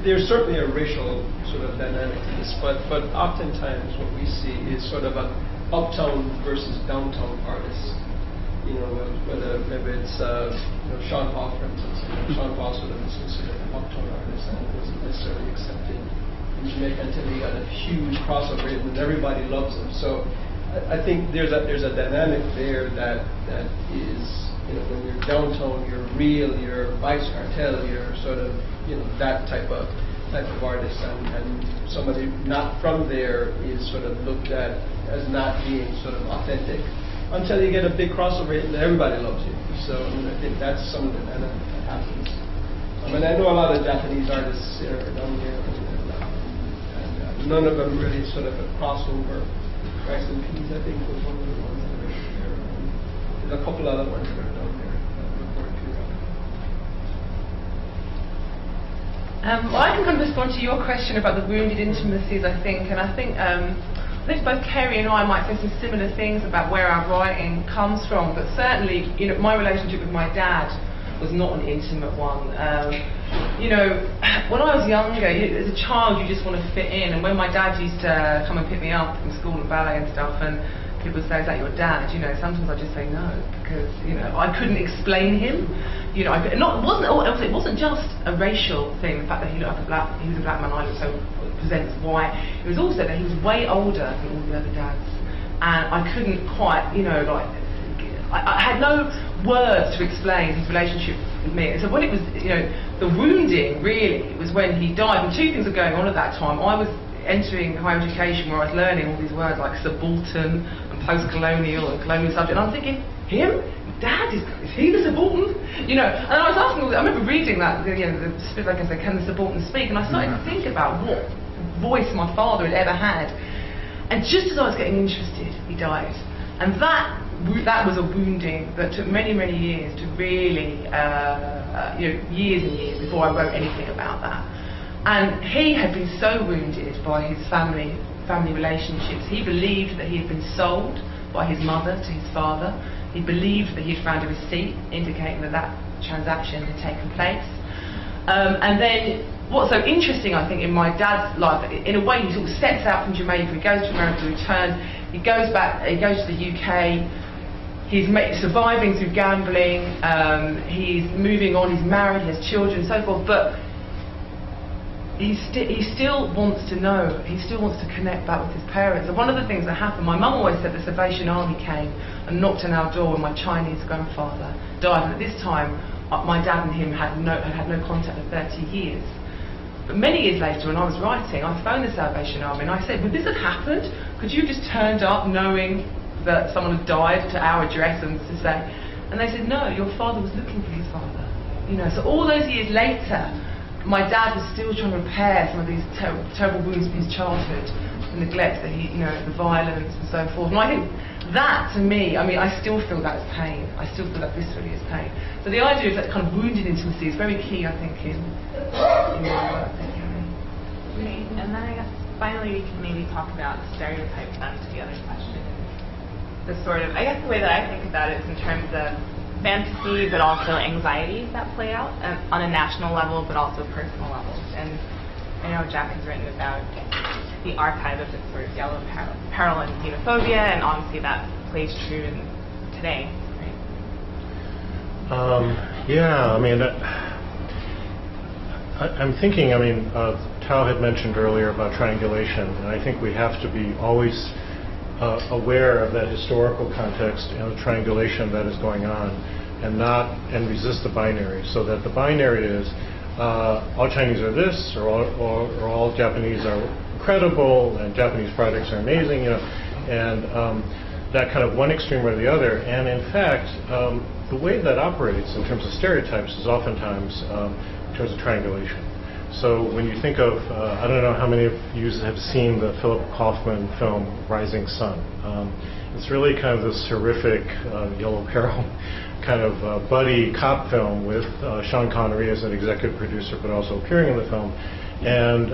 there's certainly a racial sort of dynamic to this, but oftentimes what we see is sort of an uptown versus downtown artist. Whether maybe it's Sean Paul, for instance. Sean Paul sort of is considered an uptown artist and wasn't necessarily accepted in Jamaica until he got a huge crossover hit and everybody loves him. So I think there's a dynamic there that is, when you're downtown, you're real, you're Vice Cartel, you're sort of that type of artist, and somebody not from there is sort of looked at as not being sort of authentic until you get a big crossover hit and everybody loves you. So I think that's some of the dynamic that happens. I know a lot of Japanese artists here down here, and none of them really sort of a crossover. Rice and Peas, I think, was one of the ones that are there. There's a couple other ones that are down there that we're working on. Well, I can kind of respond to your question about the wounded intimacies, I think, and I think both Kerry and I might say some similar things about where our writing comes from, but certainly, my relationship with my dad was not an intimate one. When I was younger, as a child, you just want to fit in, and when my dad used to come and pick me up from school and ballet and stuff, and people would say, "Is that your dad?" Sometimes I just say no, because I couldn't explain him. It wasn't just a racial thing, the fact that he was a black man, I also presents white. It was also that he was way older than all the other dads, and I couldn't quite, I had no words to explain his relationship with me. So when it was, the wounding really was when he died, and two things were going on at that time. I was entering higher education where I was learning all these words like subaltern and post-colonial and colonial subject, and I'm thinking, him? Dad, is he the subaltern? And I was asking, I remember reading that, the split, like I said, can the subaltern speak? And I started to think about what voice my father had ever had. And just as I was getting interested, he died. And that was a wounding that took many, many years to really, years and years before I wrote anything about that. And he had been so wounded by his family relationships. He believed that he had been sold by his mother to his father. He believed that he'd found a receipt indicating that transaction had taken place. And then what's so interesting, I think, in my dad's life, in a way, he sort of sets out from Jamaica, he goes to America, returns, he goes back, he goes to the UK, he's surviving through gambling, he's moving on, he's married, he has children, and so forth, but he still wants to know, he still wants to connect back with his parents. And one of the things that happened, my mum always said the Salvation Army came and knocked on our door when my Chinese grandfather died, and at this time my dad and him had no contact for 30 years. But many years later, when I was writing, I phoned the Salvation Army and I said, would this have happened? Could you have just turned up knowing that someone had died to our address and to say? And they said, no, your father was looking for his father. So all those years later, my dad was still trying to repair some of these terrible wounds of his childhood, the neglect that he, the violence and so forth. And I think that, to me, I still feel that as pain. I still feel that viscerally as pain. So the idea of that kind of wounded intimacy is very key, I think, in my work. Great. And then I guess finally we can maybe talk about stereotypes then to the other question. The sort of, I guess the way that I think about it is in terms of fantasy, but also anxieties that play out on a national level, but also personal levels. And I know Jack has written about the archive of this sort of yellow peril and xenophobia, and obviously that plays true today, right? I'm thinking, Tao had mentioned earlier about triangulation, and I think we have to be always aware of that historical context and the triangulation that is going on, and resist the binary. So that the binary is all Chinese are this, or all Japanese are incredible, and Japanese products are amazing, and that kind of one extreme or the other. And in fact, the way that operates in terms of stereotypes is oftentimes in terms of triangulation. So when you think of, I don't know how many of you have seen the Philip Kaufman film Rising Sun. It's really kind of this horrific yellow peril kind of buddy cop film with Sean Connery as an executive producer, but also appearing in the film, and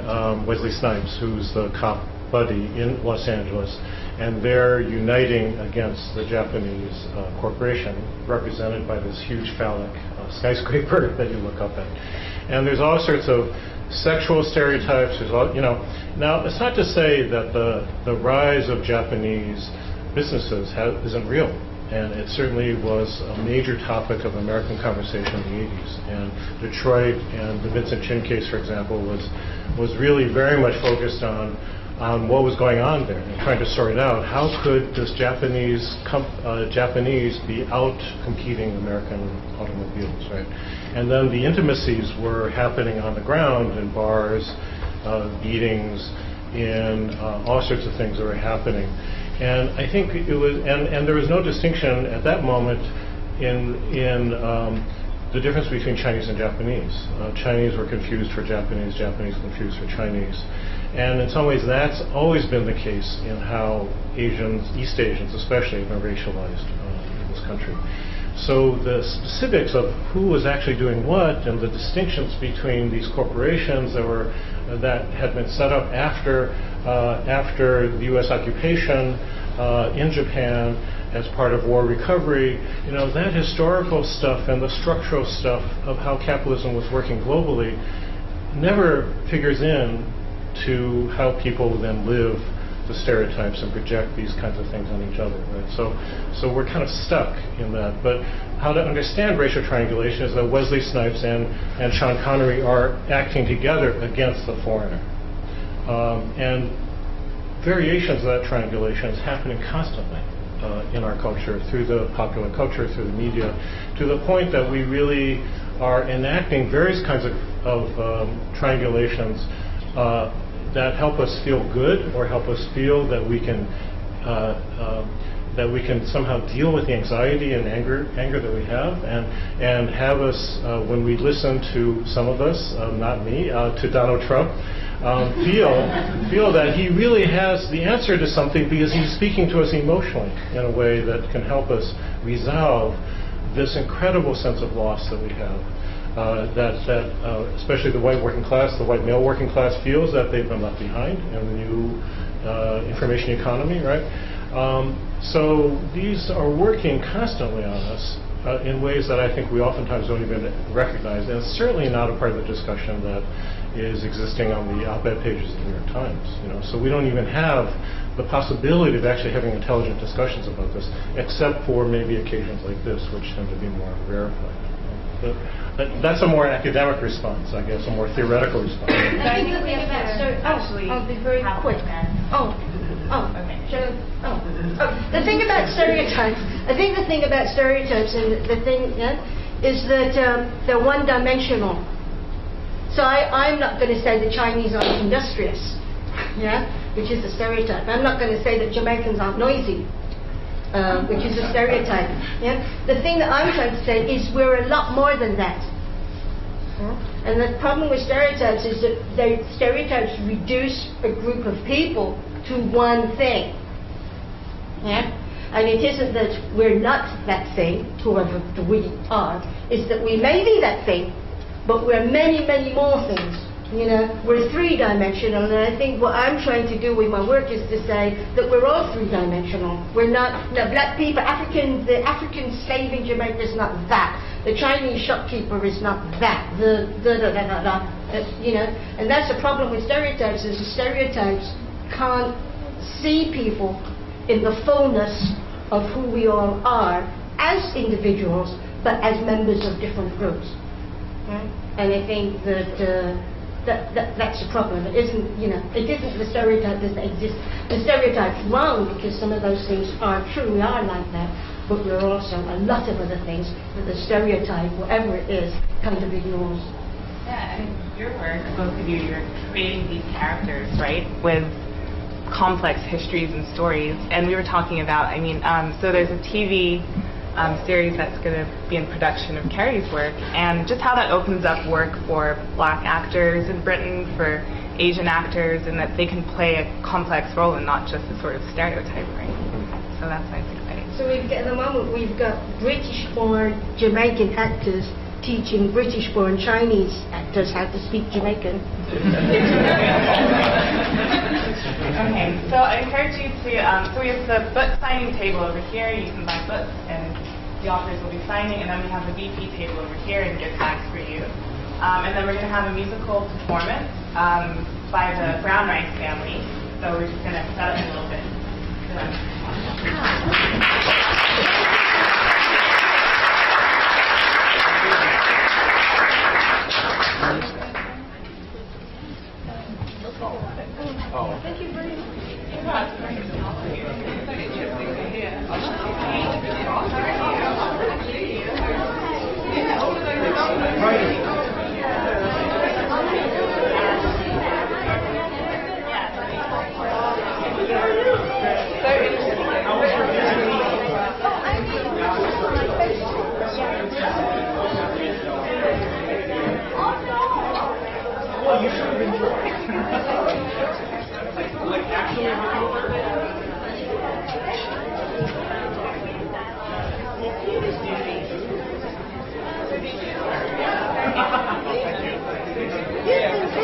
Wesley Snipes, who's the cop buddy in Los Angeles, and they're uniting against the Japanese corporation, represented by this huge phallic skyscraper that you look up at. And there's all sorts of sexual stereotypes. There's all, Now, it's not to say that the rise of Japanese businesses isn't real. And it certainly was a major topic of American conversation in the 80s. And Detroit and the Vincent Chin case, for example, was really very much focused on what was going on there and trying to sort out how could this Japanese be out competing American automobiles, right? And then the intimacies were happening on the ground in bars, beatings, in all sorts of things that were happening. And I think it was, and there was no distinction at that moment in the difference between Chinese and Japanese. Chinese were confused for Japanese, Japanese confused for Chinese. And in some ways that's always been the case in how Asians, East Asians especially, have been racialized in this country. So the specifics of who was actually doing what and the distinctions between these corporations that had been set up after the U.S. occupation in Japan as part of war recovery, that historical stuff and the structural stuff of how capitalism was working globally never figures in to how people then live the stereotypes and project these kinds of things on each other, right? So we're kind of stuck in that. But how to understand racial triangulation is that Wesley Snipes and Sean Connery are acting together against the foreigner. And variations of that triangulation is happening constantly in our culture, through the popular culture, through the media, to the point that we really are enacting various kinds of triangulations that help us feel good or help us feel that we can somehow deal with the anxiety and anger that we have, and have us, when we listen to some of us, not me, to Donald Trump, feel that he really has the answer to something because he's speaking to us emotionally in a way that can help us resolve this incredible sense of loss that we have. That especially the white working class, the white male working class, feels that they've been left behind in the new information economy, right? So these are working constantly on us in ways that I think we oftentimes don't even recognize, and it's certainly not a part of the discussion that is existing on the op-ed pages of the New York Times. So we don't even have the possibility of actually having intelligent discussions about this, except for maybe occasions like this, which tend to be more rarefied. But that's a more academic response, I guess, a more theoretical response. I think the thing about I'll be very quick. The thing about stereotypes, I think the thing about stereotypes and the thing is that they're one-dimensional. So I'm not going to say the Chinese aren't industrious, which is a stereotype. I'm not going to say that Jamaicans aren't noisy, which is a stereotype. The thing that I'm trying to say is we're a lot more than that. And the problem with stereotypes is that stereotypes reduce a group of people to one thing. Yeah? And it isn't that we're not that thing, whoever we are, it's that we may be that thing, but we're many, many more things. You know, we're three-dimensional, and I think what I'm trying to do with my work is to say that we're all three-dimensional. We're not, no, black people, the African slave in Jamaica is not that. The Chinese shopkeeper is not that. You know, and that's the problem with stereotypes, is the stereotypes can't see people in the fullness of who we all are as individuals, but as members of different groups. Right? And I think that's the problem. It isn't, you know, it isn't the stereotype that exists. The stereotype's wrong because some of those things are true. We are like that, but we're also a lot of other things that the stereotype, whatever it is, kind of ignores. Yeah, and your work, both of you, you're creating these characters, right, with complex histories and stories. And we were talking about, I mean, so there's a TV series that's going to be in production of Carrie's work, and just how that opens up work for black actors in Britain, for Asian actors, and that they can play a complex role and not just a sort of stereotype, right? So that's nice and exciting. So at the moment we've got British-born Jamaican actors teaching British-born Chinese actors how to speak Jamaican. Okay, so I encourage you to, so we have the book signing table over here. You can buy books, and the authors will be signing, and then we have the VP table over here and gift bags for you. And then we're going to have a musical performance by the Brown Rice family. So we're just going to set up a little bit. Thank you very Well, you should have enjoyed. Like actually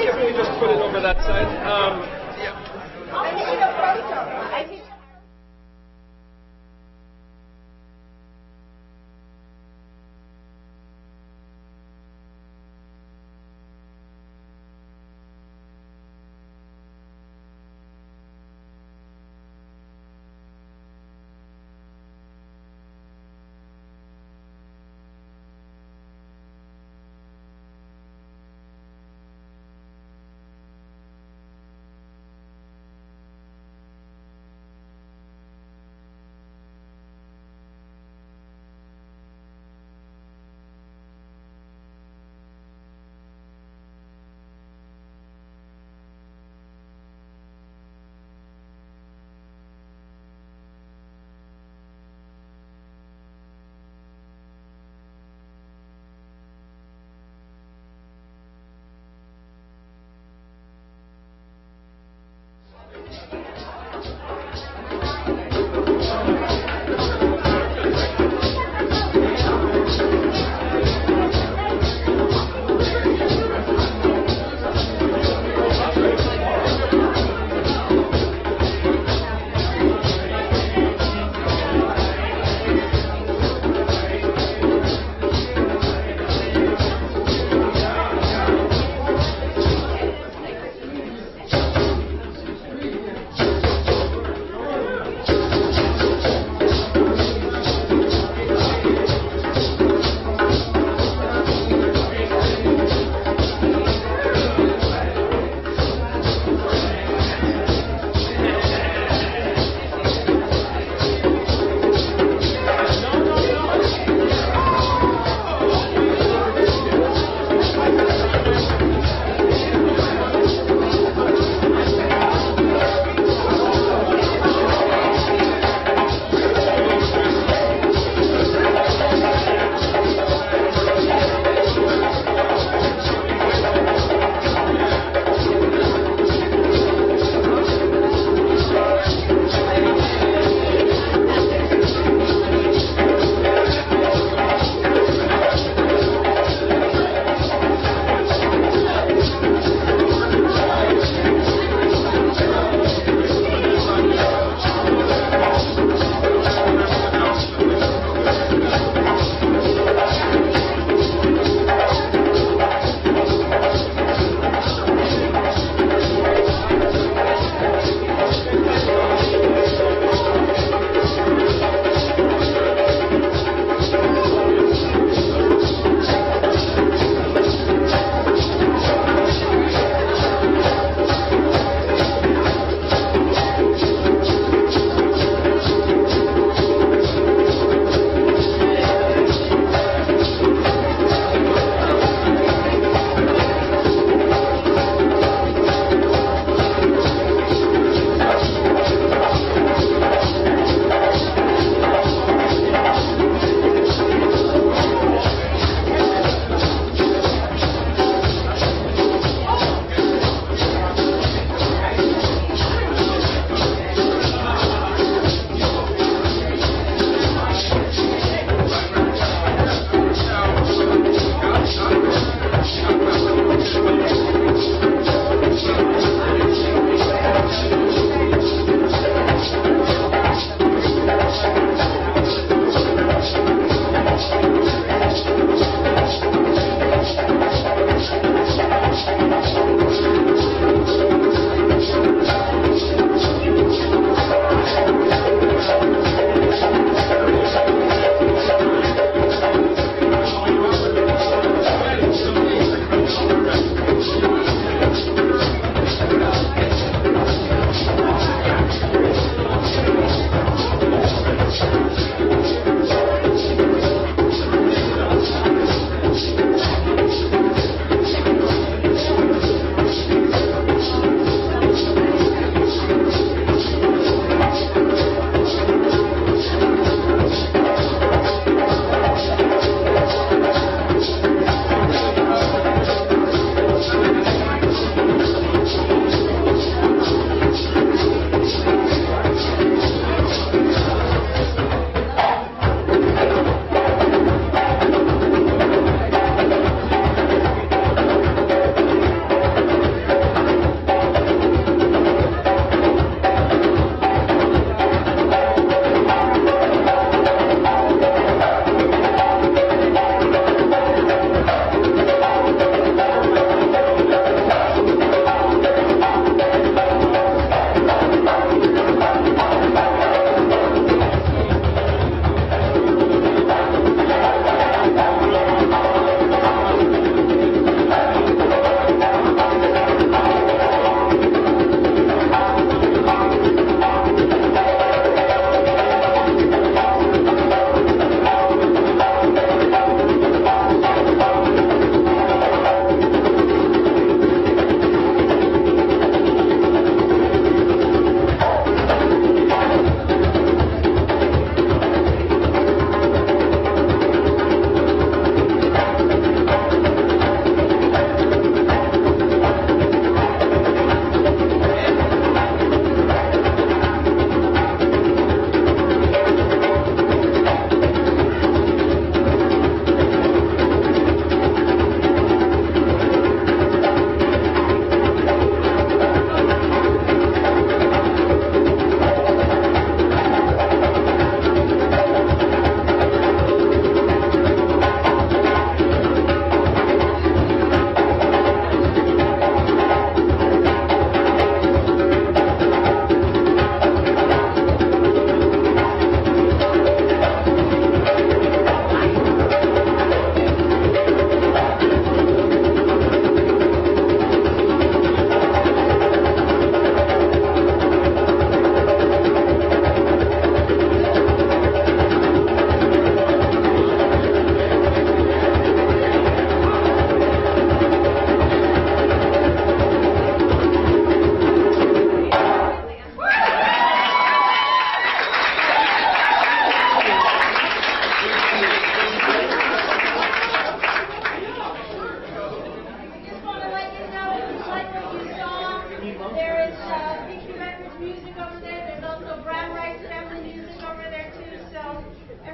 Can we just put it over that side?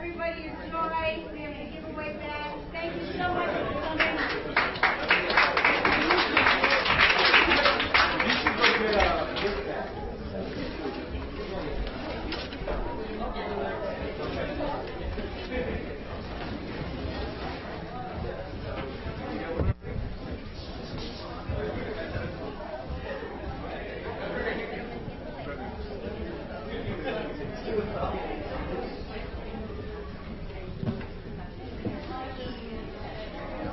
everybody enjoy. We have the giveaway bags. Thank you so much for coming.